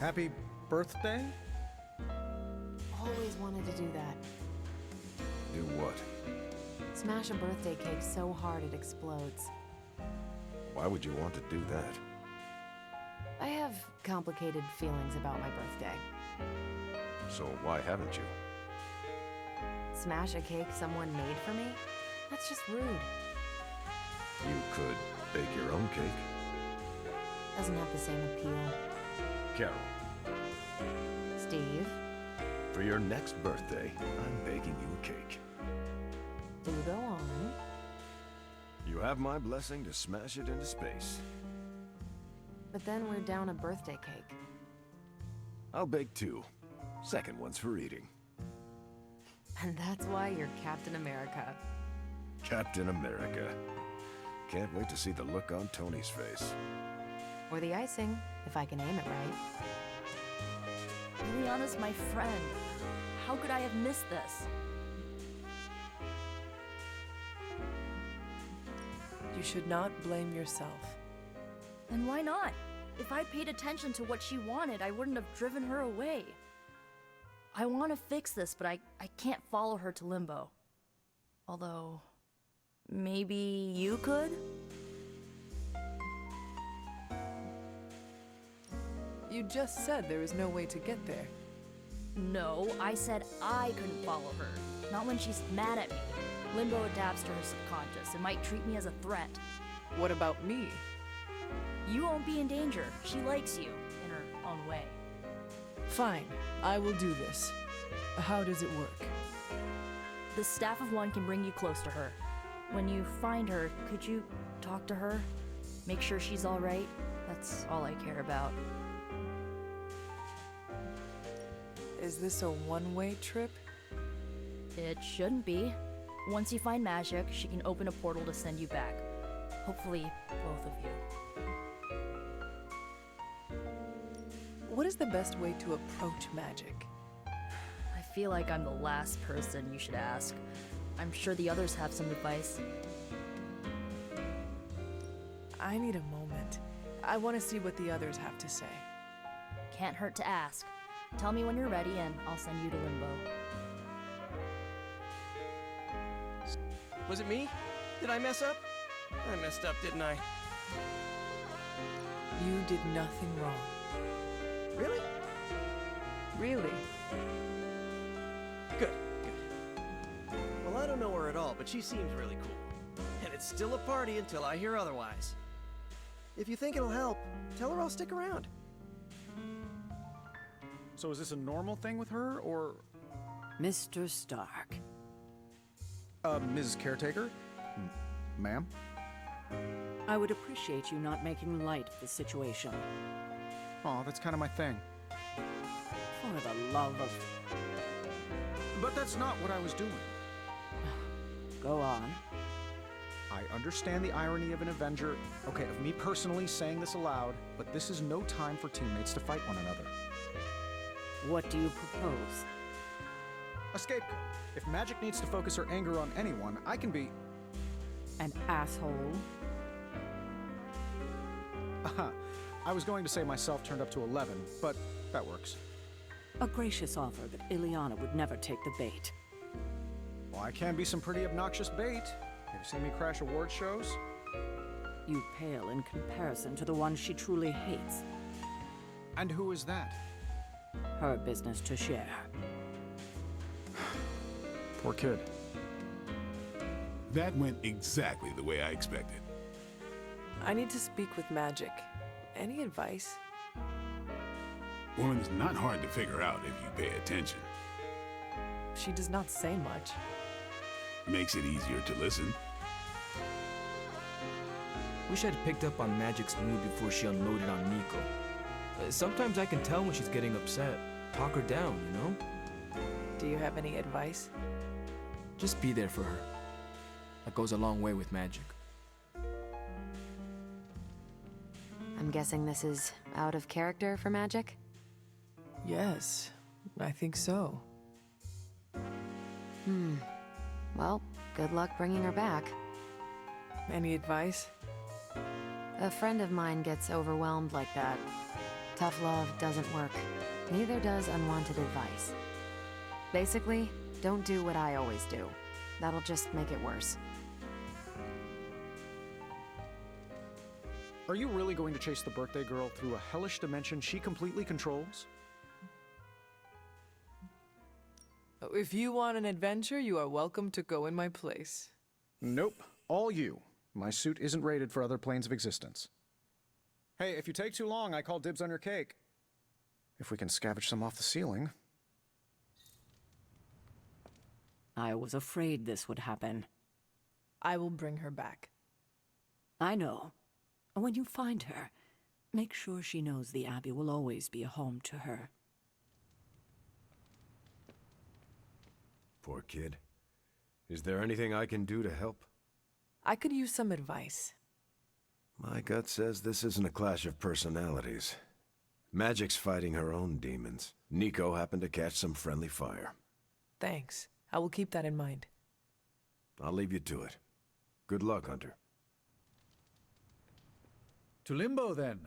Happy birthday? Always wanted to do that. Do what? Smash a birthday cake so hard it explodes. Why would you want to do that? I have complicated feelings about my birthday. So why haven't you? Smash a cake someone made for me? That's just rude. You could bake your own cake. Doesn't have the same appeal. Carol, Steve? for your next birthday, I'm baking you a cake. Do go on. You have my blessing to smash it into space. But then we're down a birthday cake. I'll bake two. Second one's for eating. And that's why you're Captain America. Captain America. Can't wait to see the look on Tony's face. Or the icing, if I can aim it right. Liliana's my friend. How could I have missed this? You should not blame yourself. And why not? If I'd paid attention to what she wanted, I wouldn't have driven her away. I want to fix this, but I can't follow her to Limbo. Although, maybe you could? You just said there is no way to get there. No, I said I couldn't follow her. Not when she's mad at me. Limbo adapts to her subconscious and might treat me as a threat. What about me? You won't be in danger. She likes you, in her own way. Fine, I will do this. How does it work? The Staff of One can bring you close to her. When you find her, could you talk to her? Make sure she's alright? That's all I care about. Is this a one-way trip? It shouldn't be. Once you find magic, she can open a portal to send you back. Hopefully, both of you. What is the best way to approach magic? I feel like I'm the last person you should ask. I'm sure the others have some advice. I need a moment. I want to see what the others have to say. Can't hurt to ask. Tell me when you're ready and I'll send you to Limbo. Was it me? Did I mess up? I messed up, didn't I? You did nothing wrong. Really? Really? Good, good. Well, I don't know her at all, but she seems really cool. And it's still a party until I hear otherwise. If you think it'll help, tell her I'll stick around. So is this a normal thing with her, or... Mr. Stark. Mrs. Caretaker? Ma'am? I would appreciate you not making light of the situation. Aw, that's kind of my thing. For the love of... But that's not what I was doing. Go on. I understand the irony of an Avenger, okay, of me personally saying this aloud, but this is no time for teammates to fight one another. What do you propose? A scapegoat. If magic needs to focus her anger on anyone, I can be... An asshole? I was going to say myself turned up to 11, but that works. A gracious offer, but Ileana would never take the bait. Well, I can be some pretty obnoxious bait. Have you seen me crash award shows? You pale in comparison to the one she truly hates. And who is that? Her business to share. Poor kid. That went exactly the way I expected. I need to speak with Magic. Any advice? Woman's not hard to figure out if you pay attention. She does not say much. Makes it easier to listen. Wish I'd picked up on Magic's mood before she unloaded on Nico. Sometimes I can tell when she's getting upset. Talk her down, you know? Do you have any advice? Just be there for her. That goes a long way with Magic. I'm guessing this is out of character for Magic? Yes, I think so. Well, good luck bringing her back. Any advice? A friend of mine gets overwhelmed like that. Tough love doesn't work. Neither does unwanted advice. Basically, don't do what I always do. That'll just make it worse. Are you really going to chase the birthday girl through a hellish dimension she completely controls? If you want an adventure, you are welcome to go in my place. Nope, all you. My suit isn't rated for other planes of existence. Hey, if you take too long, I call dibs on your cake. If we can scavenge some off the ceiling. I was afraid this would happen. I will bring her back. I know. When you find her, make sure she knows the Abbey will always be a home to her. Poor kid. Is there anything I can do to help? I could use some advice. My gut says this isn't a clash of personalities. Magic's fighting her own demons. Nico happened to catch some friendly fire. Thanks. I will keep that in mind. I'll leave you to it. Good luck, Hunter. To Limbo, then.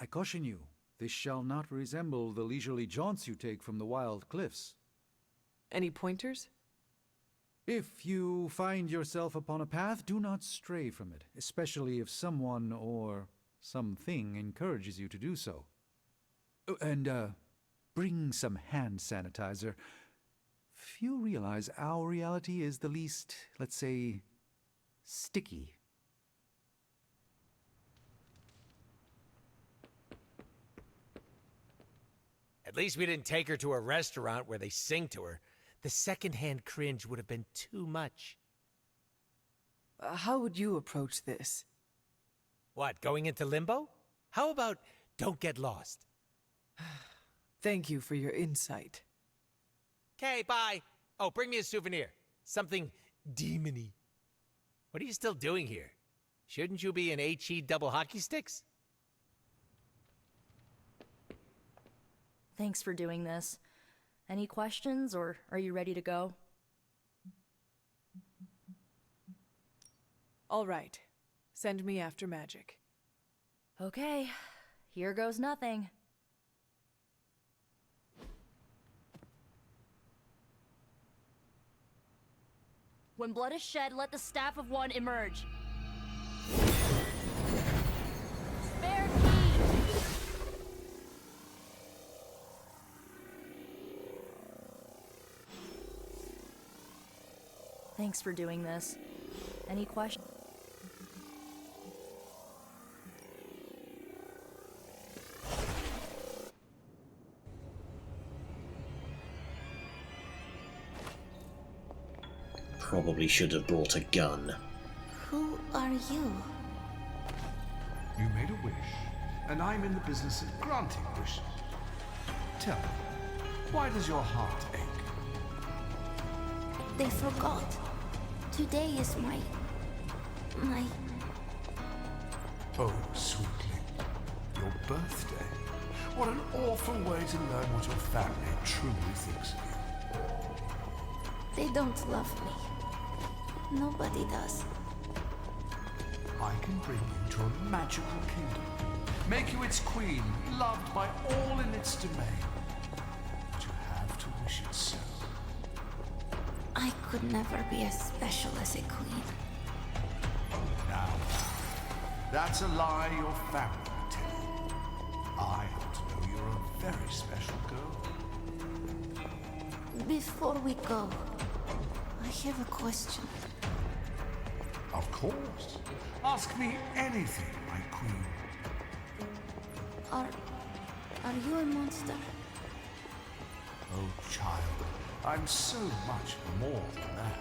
I caution you, this shall not resemble the leisurely jaunts you take from the wild cliffs. Any pointers? If you find yourself upon a path, do not stray from it, especially if someone or something encourages you to do so. Oh, and, bring some hand sanitizer. few realize our reality is the least, let's say, sticky. At least we didn't take her to a restaurant where they sing to her. The secondhand cringe would have been too much. How would you approach this? What, going into limbo? How about don't get lost? Thank you for your insight. Okay, bye. Oh, bring me a souvenir. Something demony. What are you still doing here? Shouldn't you be in HE double hockey sticks? Thanks for doing this. Any questions, or are you ready to go? All right. Send me after magic. Okay, here goes nothing. When blood is shed, let the staff of one emerge. Spare key! Thanks for doing this. Any questions? Probably should have brought a gun. Who are you? You made a wish, and I'm in the business of granting wishes. Tell me, why does your heart ache? They forgot. Today is my... Oh, sweetling. Your birthday. What an awful way to learn what your family truly thinks of you. They don't love me. Nobody does. I can bring you to a magical kingdom. Make you its queen, loved by all in its domain. But you have to wish it so. I could never be as special as a queen. Now, that's a lie your family will tell you. I happen to know you're a very special girl. Before we go, I have a question. Of course. Ask me anything, my queen. Are you a monster? Oh, child, I'm so much more than that.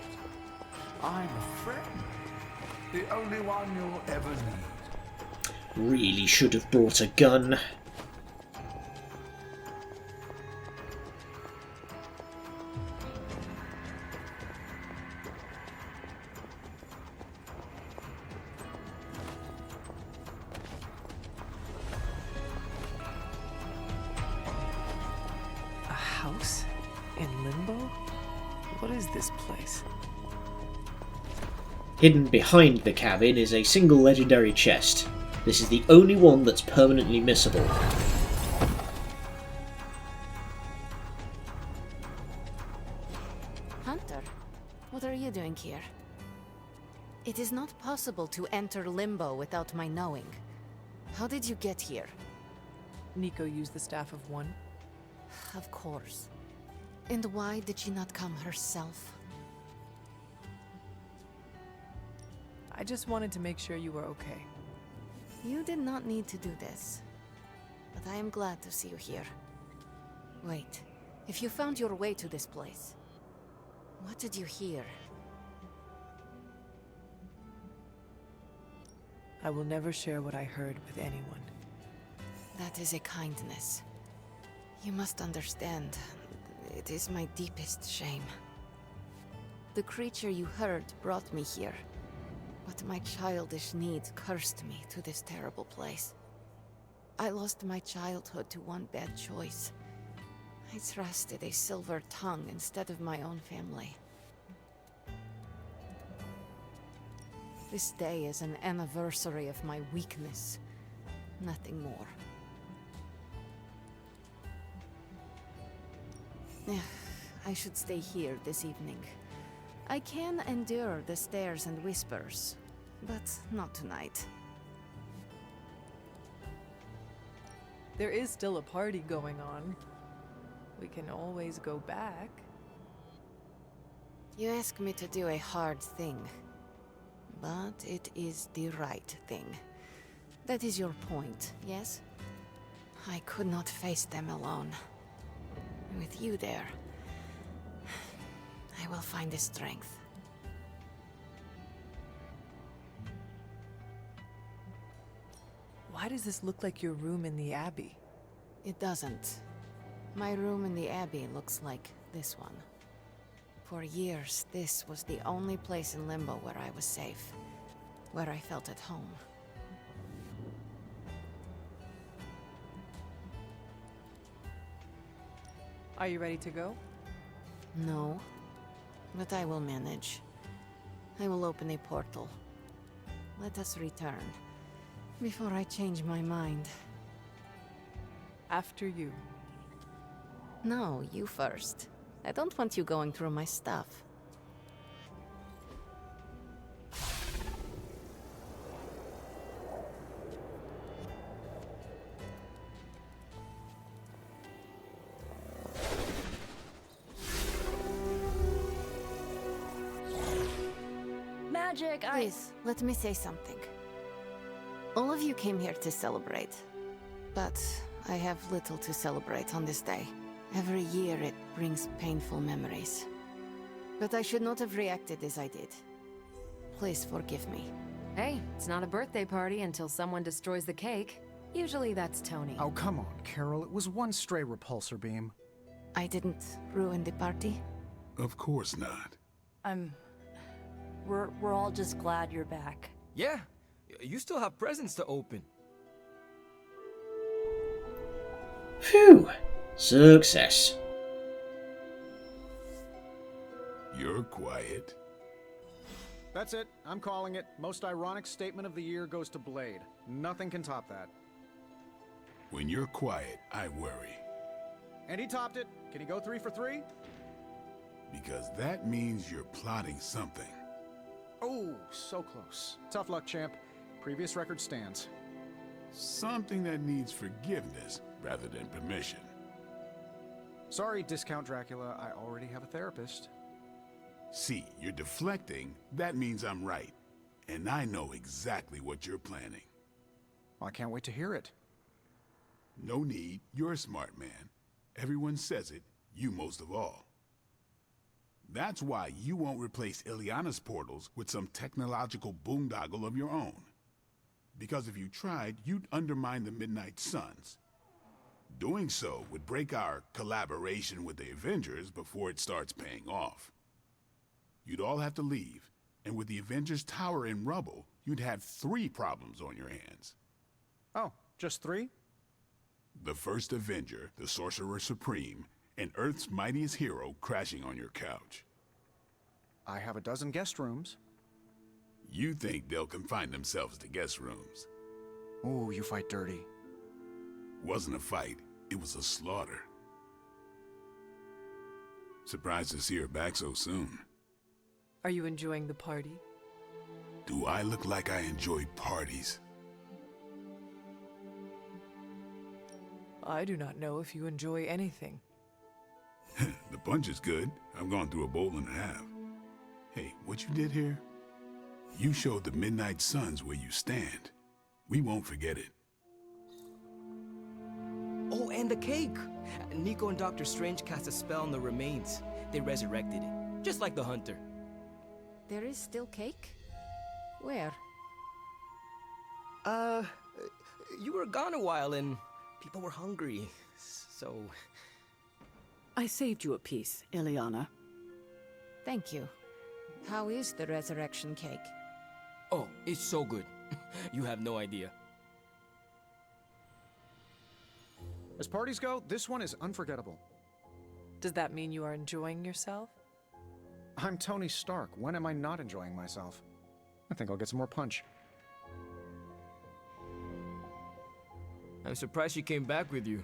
I'm a friend. The only one you'll ever need. Really should have brought a gun. A house? In Limbo? What is this place? Hidden behind the cabin is a single legendary chest. This is the only one that's permanently missable. Hunter, what are you doing here? It is not possible to enter Limbo without my knowing. How did you get here? Nico used the Staff of One? Of course. And why did she not come herself? I just wanted to make sure you were okay. You did not need to do this. But I am glad to see you here. Wait, if you found your way to this place, what did you hear? I will never share what I heard with anyone. That is a kindness. You must understand, it is my deepest shame. The creature you heard brought me here, but my childish need cursed me to this terrible place. I lost my childhood to one bad choice. I trusted a silver tongue instead of my own family. This day is an anniversary of my weakness, nothing more. I should stay here this evening. I can endure the stares and whispers, but not tonight. There is still a party going on. We can always go back. You ask me to do a hard thing, but it is the right thing. That is your point, yes? I could not face them alone. With you there, I will find the strength. Why does this look like your room in the Abbey? It doesn't. My room in the Abbey looks like this one. For years, this was the only place in Limbo where I was safe, where I felt at home. Are you ready to go? No, but I will manage. I will open a portal. Let us return, before I change my mind. After you. No, you first. I don't want you going through my stuff. Magic, Please, let me say something. All of you came here to celebrate, but I have little to celebrate on this day. Every year it brings painful memories. But I should not have reacted as I did. Please forgive me. Hey, it's not a birthday party until someone destroys the cake. Usually that's Tony. Oh, come on, Carol. It was one stray repulsor beam. I didn't ruin the party? Of course not. We're all just glad you're back. Yeah, you still have presents to open. Phew! Success. You're quiet. That's it. I'm calling it. Most ironic statement of the year goes to Blade. Nothing can top that. When you're quiet, I worry. And he topped it. Can he go 3 for 3? Because that means you're plotting something. Oh, so close. Tough luck, champ. Previous record stands. Something that needs forgiveness rather than permission. Sorry, Discount Dracula. I already have a therapist. See, you're deflecting. That means I'm right. And I know exactly what you're planning. Well, I can't wait to hear it. No need. You're a smart man. Everyone says it, you most of all. That's why you won't replace Ileana's portals with some technological boondoggle of your own. Because if you tried, you'd undermine the Midnight Suns. Doing so would break our collaboration with the Avengers before it starts paying off. You'd all have to leave, and with the Avengers Tower in rubble, you'd have 3 problems on your hands. Oh, just 3? The first Avenger, the Sorcerer Supreme, and Earth's mightiest hero crashing on your couch. I have a dozen guest rooms. You think they'll confine themselves to guest rooms. Ooh, you fight dirty. Wasn't a fight, it was a slaughter. Surprised to see her back so soon. Are you enjoying the party? Do I look like I enjoy parties? I do not know if you enjoy anything. The punch is good. I've gone through a bowl and a half. Hey, what you did here? You showed the Midnight Suns where you stand. We won't forget it. Oh, and the cake! Nico and Dr. Strange cast a spell on the remains. They resurrected it, just like the Hunter. There is still cake? Where? You were gone a while and people were hungry, so... I saved you a piece, Ileana. Thank you. How is the resurrection cake? Oh, it's so good. You have no idea. As parties go, this one is unforgettable. Does that mean you are enjoying yourself? I'm Tony Stark. When am I not enjoying myself? I think I'll get some more punch. I'm surprised she came back with you.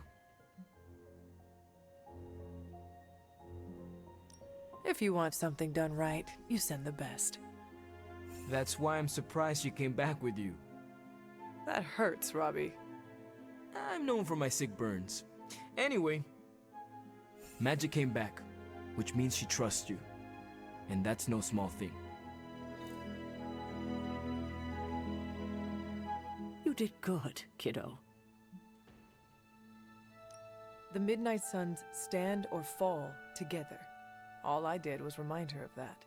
If you want something done right, you send the best. That's why I'm surprised she came back with you. That hurts, Robbie. I'm known for my sick burns. Anyway, Magic came back, which means she trusts you. and that's no small thing. You did good, kiddo. The Midnight Suns stand or fall together. All I did was remind her of that.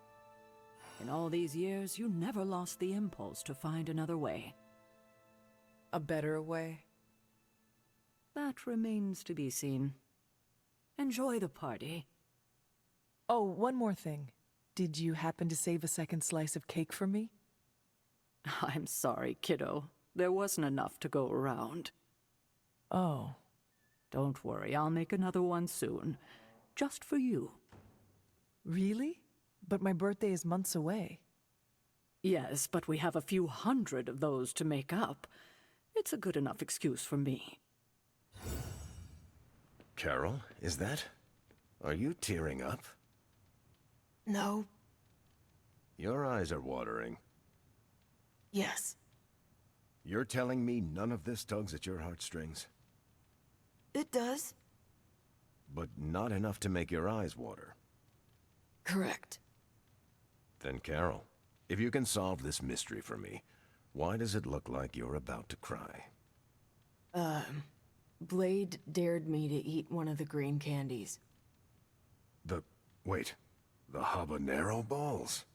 In all these years, you never lost the impulse to find another way. A better way? That remains to be seen. Enjoy the party. Oh, one more thing. Did you happen to save a second slice of cake for me? I'm sorry, kiddo. There wasn't enough to go around. Oh. Don't worry, I'll make another one soon. Just for you. Really? But my birthday is months away. Yes, but we have a few hundred of those to make up. It's a good enough excuse for me. Carol, is that? Are you tearing up? No. Your eyes are watering. Yes. You're telling me none of this tugs at your heartstrings? It does. But not enough to make your eyes water. Correct. Then, Carol, if you can solve this mystery for me, why does it look like you're about to cry? Blade dared me to eat one of the green candies. Wait, the habanero balls?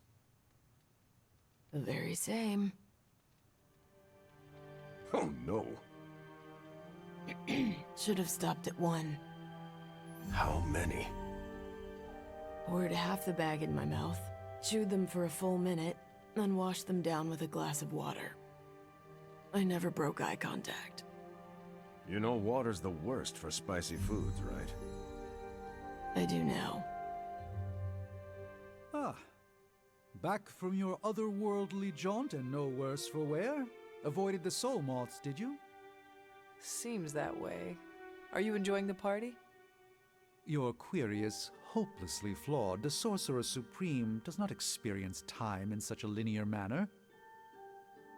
The very same. Oh, no. Should have stopped at one. How many? Poured half the bag in my mouth, chewed them for a full minute, then washed them down with a glass of water. I never broke eye contact. You know water's the worst for spicy foods, right? I do now. Ah. Back from your otherworldly jaunt and no worse for wear? Avoided the soul moths, did you? Seems that way. Are you enjoying the party? Your query is hopelessly flawed. The Sorcerer Supreme does not experience time in such a linear manner.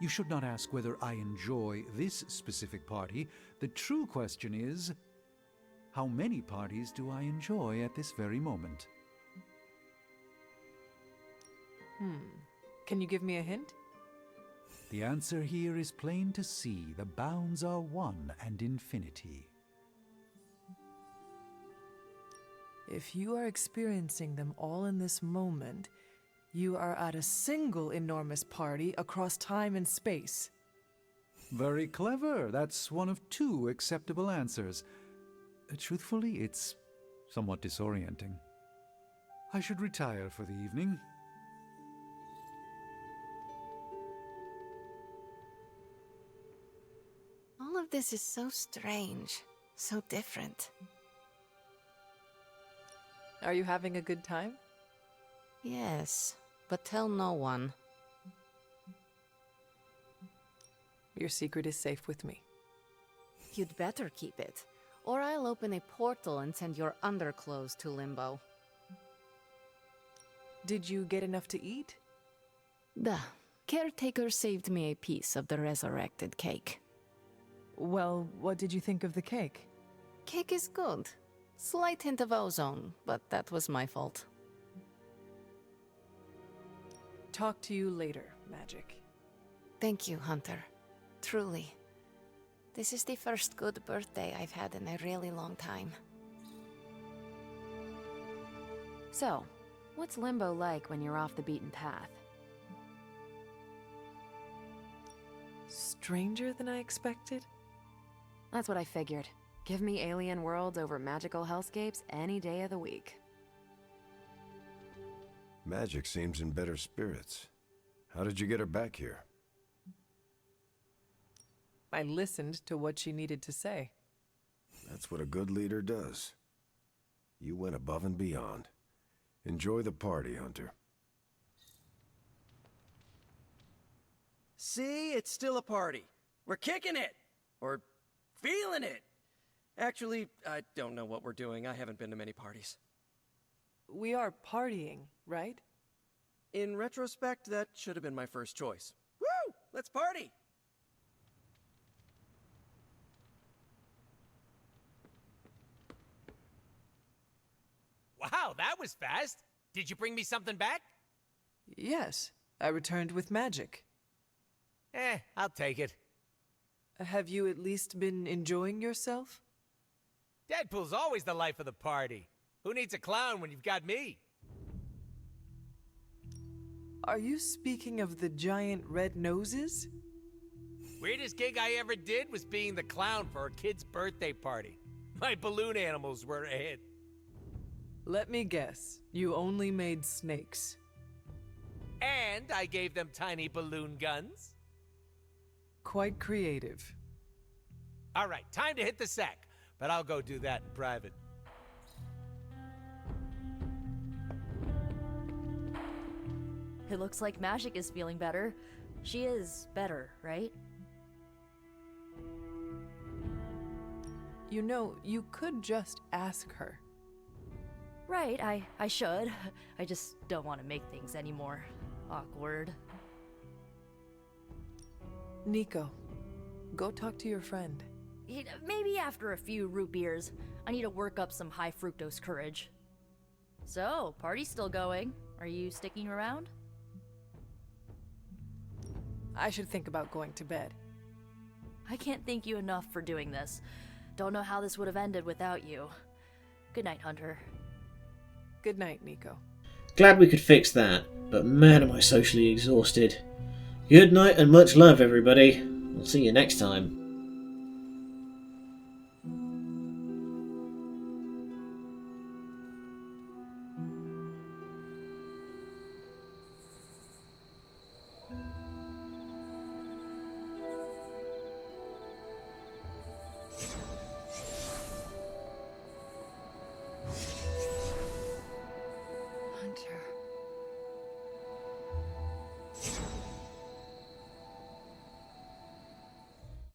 You should not ask whether I enjoy this specific party. The true question is, how many parties do I enjoy at this very moment? Can you give me a hint? The answer here is plain to see. The bounds are one and infinity. If you are experiencing them all in this moment, you are at a single enormous party across time and space. Very clever. That's one of two acceptable answers. Truthfully, it's somewhat disorienting. I should retire for the evening. All of this is so strange, so different. Are you having a good time? Yes, but tell no one. Your secret is safe with me. You'd better keep it, or I'll open a portal and send your underclothes to Limbo. Did you get enough to eat? The caretaker saved me a piece of the resurrected cake. Well, what did you think of the cake? Cake is good. Slight hint of ozone, but that was my fault. Talk to you later, Magic. Thank you, Hunter. Truly. This is the first good birthday I've had in a really long time. So, what's Limbo like when you're off the beaten path? Stranger than I expected? That's what I figured. Give me alien worlds over magical hellscapes any day of the week. Magic seems in better spirits. How did you get her back here? I listened to what she needed to say. That's what a good leader does. You went above and beyond. Enjoy the party, Hunter. See, it's still a party. We're kicking it! Or feeling it! Actually, I don't know what we're doing. I haven't been to many parties. We are partying, right? In retrospect, that should have been my first choice. Woo! Let's party! Wow, that was fast. Did you bring me something back? Yes, I returned with magic. I'll take it. Have you at least been enjoying yourself? Deadpool's always the life of the party. Who needs a clown when you've got me? Are you speaking of the giant red noses? Weirdest gig I ever did was being the clown for a kid's birthday party. My balloon animals were a hit. Let me guess, you only made snakes. And I gave them tiny balloon guns. Quite creative. All right, time to hit the sack, but I'll go do that in private. It looks like Magic is feeling better. She is better, right? You know, you could just ask her. Right, I should. I just don't want to make things any more awkward. Nico, go talk to your friend. Maybe after a few root beers. I need to work up some high fructose courage. So, party's still going. Are you sticking around? I should think about going to bed. I can't thank you enough for doing this. Don't know how this would have ended without you. Good night, Hunter. Good night, Nico. Glad we could fix that, but man am I socially exhausted. Good night and much love, everybody. We'll see you next time.